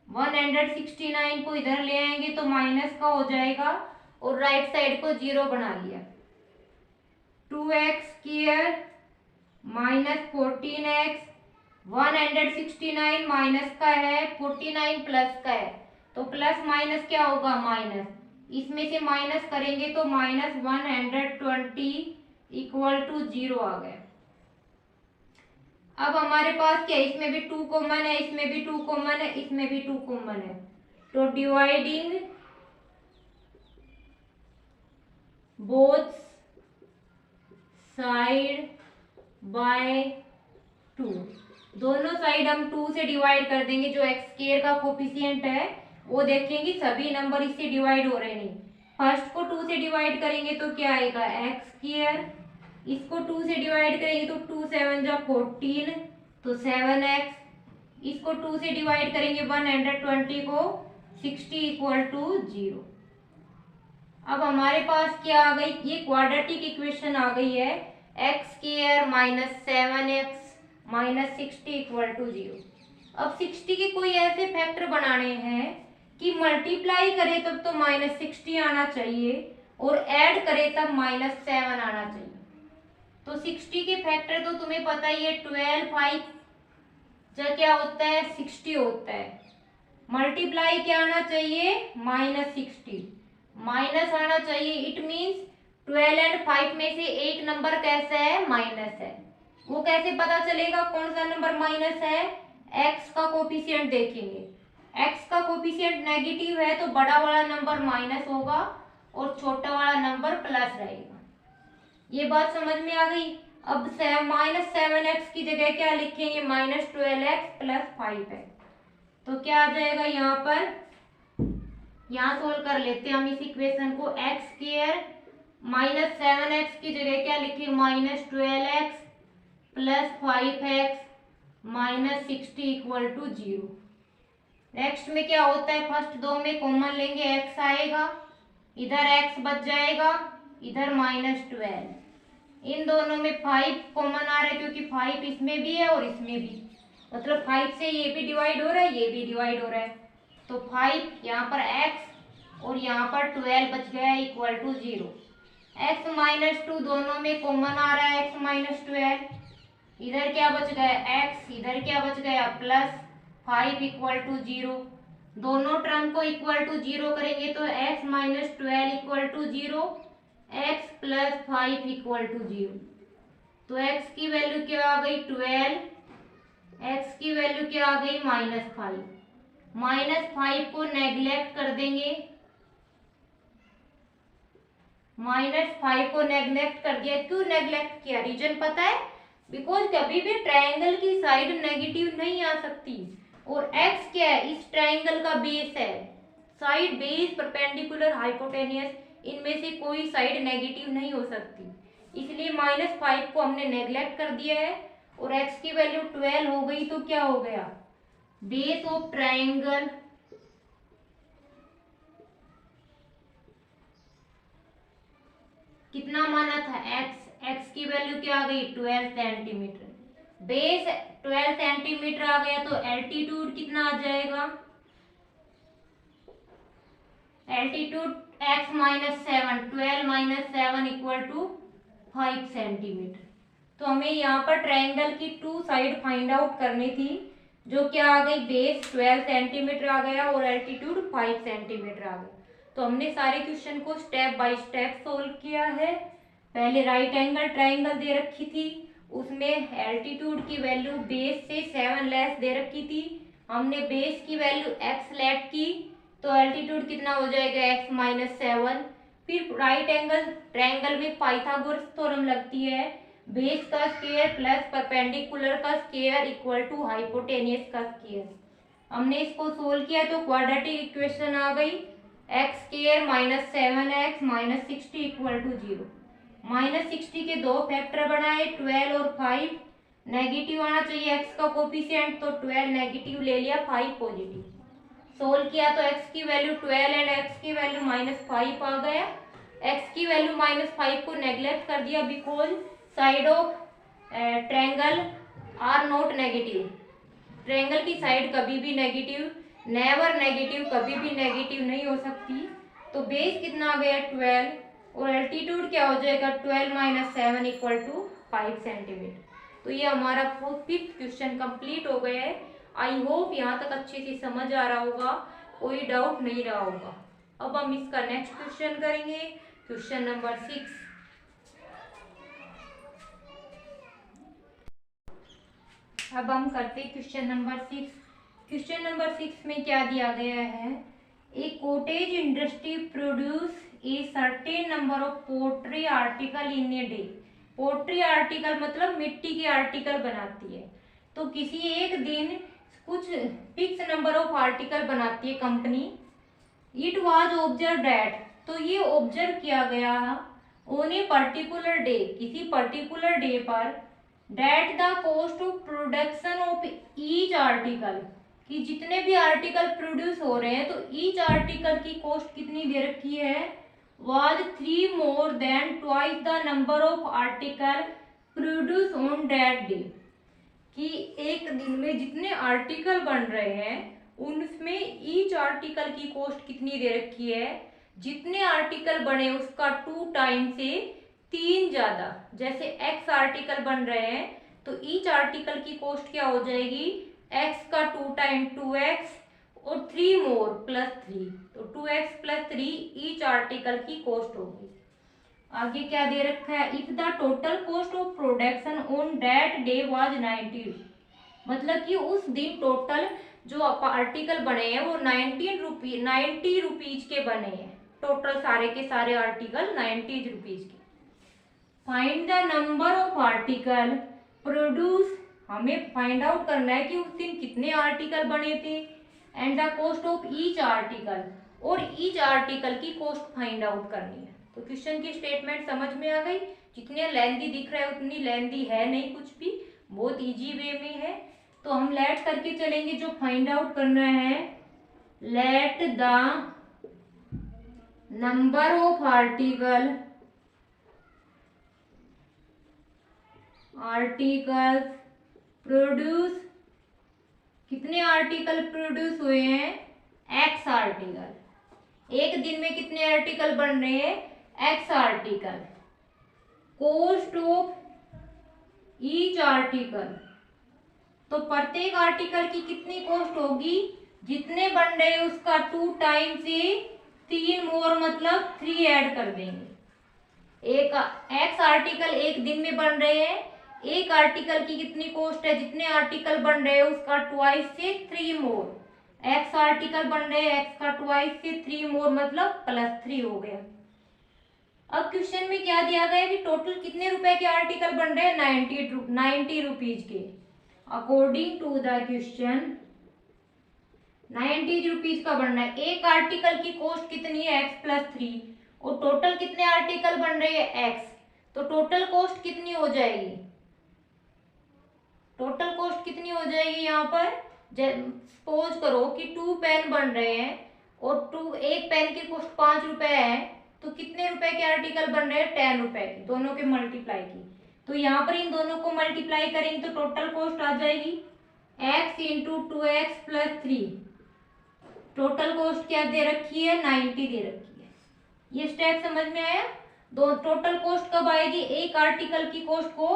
169 को इधर ले आएंगे तो माइनस का हो जाएगा और राइट साइड को 0 बना लिया। 2x square minus 14x 169 minus का है, 49 प्लस का है, तो प्लस माइनस क्या होगा माइनस, इसमें से माइनस करेंगे तो -120 इक्वल टू 0 आ गया। अब हमारे पास क्या है, इसमें भी 2 कॉमन है, इसमें भी 2 कॉमन है, इसमें भी 2 कॉमन है, तो डिवाइडिंग बोथ साइड बाय 2, दोनों साइड हम 2 से डिवाइड कर देंगे। जो एक्स स्क्वायर का कोफिशिएंट है वो देखेंगे सभी नंबर इससे डिवाइड हो रहे नहीं। फर्स्ट को 2 से डिवाइड करेंगे तो क्या आएगा एक्स स्क्वायर, इसको 2 से डिवाइड करेंगे तो 2 7 जा 14 तो 7x, इसको 2 से डिवाइड करेंगे 120 को 60 इक्वल टू 0। अब हमारे पास क्या आ गई, ये क्वाड्रेटिक इक्वेशन आ गई है, x square minus 7x minus 60 equal to 0। अब 60 के कोई ऐसे फैक्टर बनाने हैं कि मल्टीप्लाई करे तब तो -60 आना चाहिए और ऐड करे तब -7 आना चाहिए। तो 60 के फैक्टर तो तुम्हें पता ही है, 12 5 जब क्या होता है 60 होता है, मल्टीप्लाई क्या आना चाहिए -60, माइनस आना चाहिए। इट मीन्स 12 एंड 5 में से एक नंबर कैसा है माइनस है। वो कैसे पता चलेगा कौन सा नंबर माइनस है, एक्स का कोफिशिएंट देखेंगे, एक्स का कोफिशिएंट नेगेटिव है तो बड़ा वाला नंबर माइनस होगा और छोटा वाला नंबर प्लस रहेगा। ये बात समझ में आ गई। अब -7x की जगह क्या लिखेंगे -12x प्लस 5x, तो क्या आ जाएगा यहाँ पर, यहाँ सोल्व कर लेते हैं हम इस इक्वेशन को। एक्स स्क्वायर -7x की जगह क्या लिखे -12x plus 5x minus 60 equal to 0। Next में क्या होता है, फर्स्ट दो में कॉमन लेंगे x आएगा, इधर x बच जाएगा, इधर -12, इन दोनों में 5 कॉमन आ रहा है क्योंकि 5 इसमें भी है और इसमें भी, मतलब 5 से ये भी डिवाइड हो रहा है ये भी डिवाइड हो रहा है, तो 5 यहाँ पर x और यहाँ पर 12 बच गया इक्वल टू 0। x -2 दोनों में कॉमन आ रहा है, x -12, इधर क्या बच गया x, इधर क्या बच गया प्लस 5 इक्वल टू 0। दोनों टर्म को इक्वल टू 0 करेंगे तो x -12 equal to 0, x plus 5 equal to 0। तो x की वैल्यू क्या आ गई 12, x की वैल्यू क्या आ गई -5। -5 को नेग्लेक्ट कर देंगे, -5 को नेग्लेक्ट कर दिया। क्यों नेग्लेक्ट किया, रीजन पता है, बिकॉज कभी भी ट्रायंगल की साइड नेगेटिव नहीं आ सकती और x क्या है, इस ट्रायंगल का बेस है, साइड बेस परपेंडिकुलर हाइपोटेनियस, इनमें से कोई साइड नेगेटिव नहीं हो सकती, इसलिए -5 को हमने नेग्लेक्ट कर दिया है और x की वैल्यू 12 हो गई तो क्या हो गया, बेस ऑफ ट्रायंगल कितना माना था x की वैल्यू क्या आ गई 12 सेंटीमीटर, बेस 12 सेंटीमीटर आ गया तो एल्टीट्यूड कितना आ जाएगा, altitude x -7, 12 -7 equal to 5 centimetre. तो हमें यहाँ पर ट्रायंगल की 2 साइड फाइंड आउट करनी थी, जो क्या आ गई, बेस 12 सेंटीमीटर आ गया और एल्टीट्यूड 5 सेंटीमीटर आ गया। तो हमने सारे क्वेश्चन को स्टेप बाय स्टेप सोल्व किया है। पहले राइट एंगल ट्रायंगल दे रखी थी, उसमें एल्टीट्यूड की वैल्यू बेस से 7 लेस दे रखी थी, हमने बेस की वैल्यू x लेट की तो एल्टीट्यूड कितना हो जाएगा x -7। फिर राइट एंगल ट्रायंगल में पाइथागोरस थ्योरम लगती है, बेस का स्क्वायर प्लस परपेंडिकुलर का स्क्वायर इक्वल टू हाइपोटेनियस का स्क्वायर। हमने इसको सोल्व किया तो क्वाड्रेटिक इक्वेशन आ गई, x square -7x minus 60 equal to 0। -60 के दो फैक्टर बनाए 12 और 5, नेगेटिव आना चाहिए x का कोफिशिएंट तो 12 नेगेटिव ले लिया, 5 पॉजिटिव। सोल्व किया तो x की वैल्यू 12 एंड x की वैल्यू -5 आ गया। x की वैल्यू -5 को नेग्लेक्ट कर दिया because side of triangle are not negative, triangle की साइड कभी भी नेगेटिव, नेवर नेगेटिव, कभी भी नेगेटिव नहीं हो सकती। तो बेस कितना आ गया 12 और एल्टीट्यूड क्या हो जाएगा 12 -7 इक्वल टू 5 सेंटीमीटर। तो ये हमारा 5th क्वेश्चन कंप्लीट हो गया है। आई होप यहाँ तक अच्छे से समझ आ रहा होगा, कोई डाउट नहीं रहा होगा। अब हम इसका नेक्स्ट क्वेश्चन करेंगे, क्वेश्चन नंबर 6। अब हम करते हैं क्वेश्चन नंबर 6। क्वेश्चन नंबर 6 में क्या दिया गया है, a cottage industry produce a certain number of pottery article in a day. Pottery article मतलब मिट्टी के आर्टिकल बनाती है, तो किसी एक दिन कुछ फिक्स नंबर ऑफ आर्टिकल बनाती है company. It was observe that, तो ये ऑब्जर्व किया गया ऑन ए पर्टिकुलर डे, किसी पर्टिकुलर डे पर, that the cost of production of each article, कि जितने भी आर्टिकल प्रोड्यूस हो रहे हैं तो ईच आर्टिकल की कॉस्ट कितनी दे रखी है, was 3 more than twice the number of article produce on that day, कि एक दिन में जितने आर्टिकल बन रहे हैं उनमें ईच आर्टिकल की कॉस्ट कितनी दे रखी है, जितने आर्टिकल बने उसका 2 टाइम से 3 ज्यादा। जैसे x आर्टिकल बन रहे हैं तो ईच आर्टिकल की कॉस्ट क्या हो जाएगी, x का 2 टाइम 2x और 3 मोर प्लस 3, तो 2x प्लस 3 ईच आर्टिकल की कॉस्ट होगी। आगे क्या दे रखा है, if the total cost of production on that day was 90, मतलब कि उस दिन टोटल जो आर्टिकल बने हैं वो 90 रुपीज के बने हैं, टोटल सारे के सारे आर्टिकल 90 रुपीज के। Find the number of article produce, हमें फाइंड आउट करना है कि उस दिन कितने आर्टिकल बने थे, and the cost of each article, और ईच आर्टिकल की कॉस्ट फाइंड आउट करनी है। तो क्वेश्चन की स्टेटमेंट समझ में आ गई, जितने लेंथी दिख रहा है उतनी लेंथी है नहीं, कुछ भी बहुत इजी वे में है। तो हम लेट करके चलेंगे, जो फाइंड आउट करना है, late the number of articles produce, कितने आर्टिकल प्रोड्यूस हुए हैं, एक्स आर्टिकल, एक दिन में कितने आर्टिकल बन रहे हैं, x article, cost of each article, तो प्रत्येक आर्टिकल की कितनी कॉस्ट होगी, जितने बन रहे हैं उसका 2 टाइम से 3 मोर मतलब 3 ऐड कर देंगे। एक एक्स आर्टिकल एक दिन में बन रहे हैं, एक आर्टिकल की कितनी कॉस्ट है, जितने आर्टिकल बन रहे हैं उसका ट्वाइस से 3 मोर, एक्स आर्टिकल बन रहे हैं एक्स का ट्वाइस से 3 मोर मतलब +3 हो गया। अब क्वेश्चन में क्या दिया गया है कि टोटल कितने रुपए के आर्टिकल बन रहे हैं, 90 रुपीज के। According to the question 90 rupees का बन रहा है, एक आर्टिकल की कॉस्ट कितनी है, x + 3, और टोटल कितने आर्टिकल बन रहे हैं, x, तो टोटल कॉस्ट कितनी हो जाएगी, टोटल कॉस्ट कितनी हो जाएगी यहाँ पर, सपोज करो कि 2 पेन बन रहे हैं और एक पेन की कॉस्ट 5 रुपए है, तो कितने रुपए के आर्टिकल बन रहे हैं, 10 रुपए के, दोनों के मल्टीप्लाई की, तो यहाँ पर इन दोनों को मल्टीप्लाई करेंगे तो टोटल कॉस्ट आ जाएगी x × 2x + 3, टोटल कॉस्ट क्या दे रखी है, 90 दे रखी है। ये स्टेप समझ में आया। दो टोटल कॉस्ट कब आएगी, एक आर्टिकल की कॉस्ट को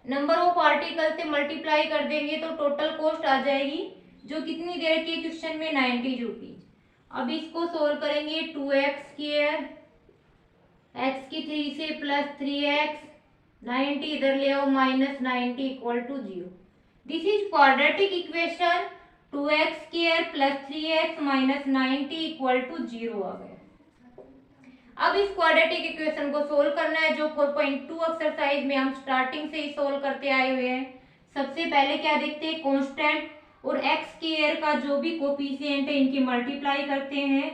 नंबर ऑफ आर्टिकल से मल्टीप्लाई कर देंगे तो टोटल कॉस्ट आ जाएगी, जो कितनी दे रखी है क्वेश्चन में, 90 रुपीज। अब इसको सोल्व करेंगे, 2x², x की 3 से +3x, 90 इधर ले आओ, -90 = 0। This is quadratic equation, 2x² + 3x - 90 = 0 आ गया। अब इस क्वाड्रेटिक इक्वेशन को सोल्व करना है, जो 4.2 एक्सरसाइज में हम स्टार्टिंग से ही सोल्व करते आए हुए हैं। सबसे पहले क्या देखते हैं, कांस्टेंट और x² का जो भी कोफिशिएंट है इनकी मल्टीप्लाई करते हैं,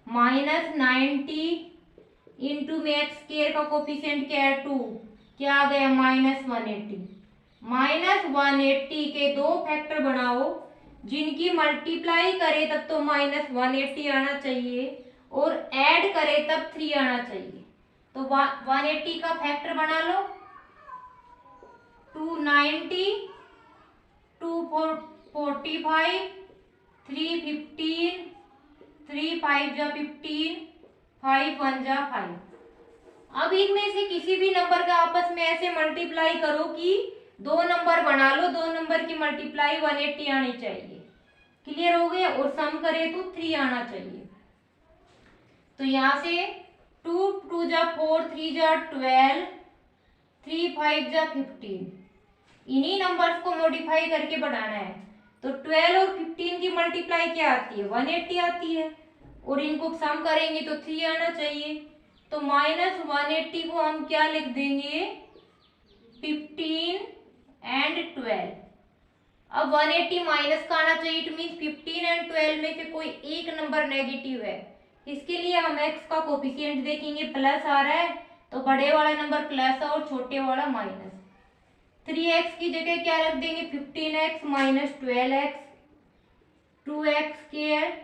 -90 इंटू में x² का कोफिशिएंट क्या है, 2, क्या आ गया, -180। -180 के 2 फैक्टर बनाओ जिनकी मल्टीप्लाई करे तब तो -180 आना चाहिए और ऐड करे तब 3 आना चाहिए। तो 180 का फैक्टर बना लो, 290, 245, 315, 3 5 जा 15, 5 1 जा 5। अब इनमें से किसी भी नंबर का आपस में ऐसे मल्टीप्लाई करो कि दो नंबर बना लो, दो नंबर की मल्टीप्लाई 180 आनी चाहिए। क्लियर हो गया। और सम करें तो 3 आना चाहिए। तो यहाँ से 2 2 जा 4, 3 जा 12, 3 5 जा 15, इन्हीं नंबर्स को मॉडिफाई करके बढ़ाना है। तो 12 और 15 की मल्टीप्लाई क्या आती है? 180 आती है। और इनको सम करेंगे तो 3 आना चाहिए। तो -180 को हम क्या लिख देंगे? 15 एंड 12। अब 180 माइनस का आना चाहिए। इट मीन 15 एंड 12 में से कोई एक नंबर नेगेटिव है। इसके लिए हम x का कोफिशिएंट देखेंगे, प्लस आ रहा है तो बड़े वाला नंबर प्लस है और छोटे वाला माइनस। 3x की जगह क्या रख देंगे? 15x minus 12x, 2x square.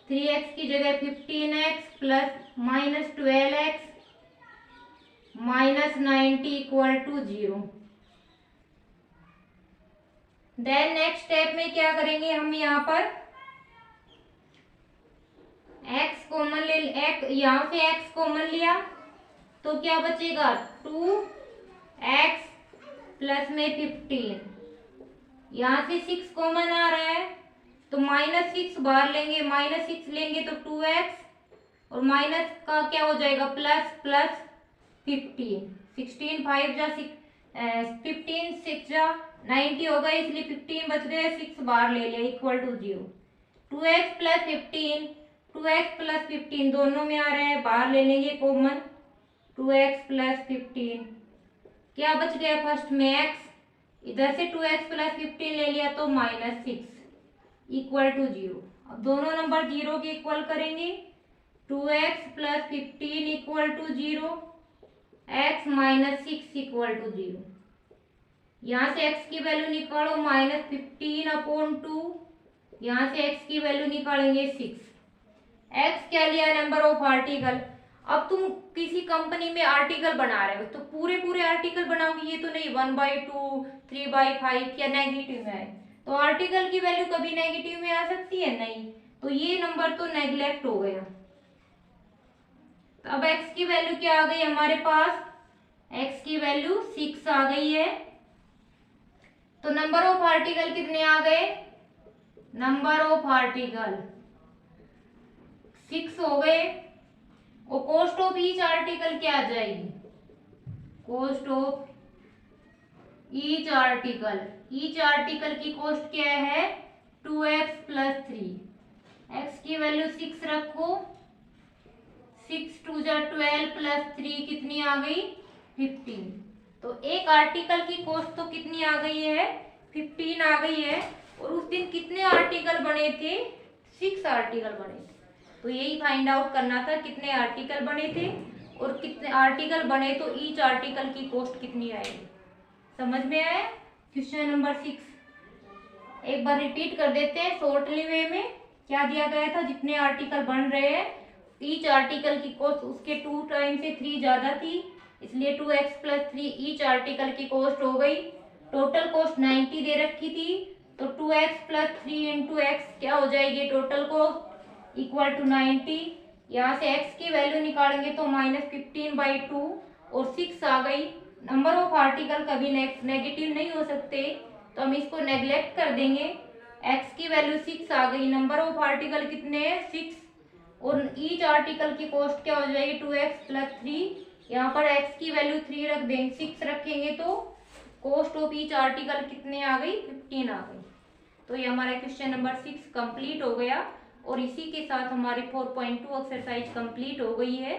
3x की जगह 15x plus minus 12x minus 90 equal to 0। Then next step में क्या करेंगे हम? यहाँ पर x कॉमन ले, यहाँ से x कॉमन लिया तो क्या बचेगा? 2x प्लस में 15। यहाँ से 6 कॉमन आ रहा है तो -6 बाहर लेंगे, -6 लेंगे तो 2x और माइनस का क्या हो जाएगा? Plus plus 15। 16 5 जा 15 6 जा 90 हो गए, इसलिए 15 बच गए, 6 बाहर ले लिया equal to 0। 2x plus 15, 2x plus 15 दोनों में आ रहा है, बाहर ले लेंगे कॉमन। 2x प्लस 15 क्या बच गया? फर्स्ट में x, इधर से 2x प्लस 15 ले लिया तो -6 इक्वल टू 0। अब दोनों नंबर 0 के इक्वल करेंगे। 2x plus 15 equal to 0, x minus 6 equal to 0। यहाँ से x की वैल्यू निकालो -15/2, यहाँ से x की वैल्यू निकालेंगे 6। x क्या लिया? Number of article. अब तुम किसी कंपनी में आर्टिकल बना रहे हो तो पूरे पूरे आर्टिकल बनाओगे, ये तो नहीं 1/2, 3/5 या नेगेटिव में है। तो आर्टिकल की वैल्यू कभी नेगेटिव में आ सकती है? नहीं। तो ये नंबर तो नेग्लेक्ट हो गया। तो अब x की वैल्यू क्या आ गई हमारे पास? x की वैल्यू 6 आ गई है। तो नंबर ऑफ आर्टिकल कितने आ गए? नंबर ऑफ आर्टिकल 6 हो गए। और कॉस्ट ऑफ ईच आर्टिकल क्या आ जाएगी? Cost of each article, each article की कॉस्ट क्या है? 2x plus 3। x की वैल्यू 6 रखो, 6 2 जा 12 प्लस 3 कितनी आ गई? 15। तो एक आर्टिकल की कॉस्ट तो कितनी आ गई है? 15 आ गई है। और उस दिन कितने आर्टिकल बने थे? 6 आर्टिकल बने थे। तो यही फाइंड आउट करना था कितने आर्टिकल बने थे और कितने आर्टिकल बने तो ईच आर्टिकल की कॉस्ट कितनी आएगी। समझ में आया? क्वेश्चन नंबर 6 एक बार रिपीट कर देते हैं शॉर्टली वे में। क्या दिया गया था? जितने आर्टिकल बन रहे हैं ईच आर्टिकल की कॉस्ट उसके 2 टाइम से 3 ज्यादा थी, इसलिए 2x प्लस 3 ईच आर्टिकल की कॉस्ट हो गई। टोटल कॉस्ट 90 दे रखी थी तो 2x प्लस 3 इंटू एक्स क्या हो जाएगी? Total cost equal to 90। यहाँ से x की वैल्यू निकालेंगे तो -15/2 और 6 आ गई। नंबर ऑफ आर्टिकल कभी नेगेटिव नहीं हो सकते तो हम इसको नेग्लेक्ट कर देंगे। x की वैल्यू 6 आ गई, नंबर ऑफ आर्टिकल कितने हैं? 6। और ईच आर्टिकल की कॉस्ट क्या हो जाएगी? 2x plus 3। यहाँ पर x की वैल्यू 3 रख देंगे, 6 रखेंगे तो कॉस्ट ऑफ ईच आर्टिकल कितने आ गई? 15 आ गई। तो ये हमारा क्वेश्चन नंबर 6 कंप्लीट हो गया और इसी के साथ हमारी 4.2 एक्सरसाइज कंप्लीट हो गई है।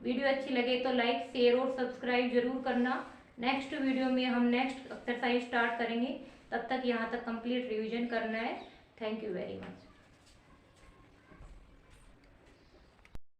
वीडियो अच्छी लगे तो लाइक शेयर और सब्सक्राइब जरूर करना। नेक्स्ट वीडियो में हम नेक्स्ट एक्सरसाइज स्टार्ट करेंगे, तब तक यहाँ तक कंप्लीट रिवीजन करना है। Thank you very much.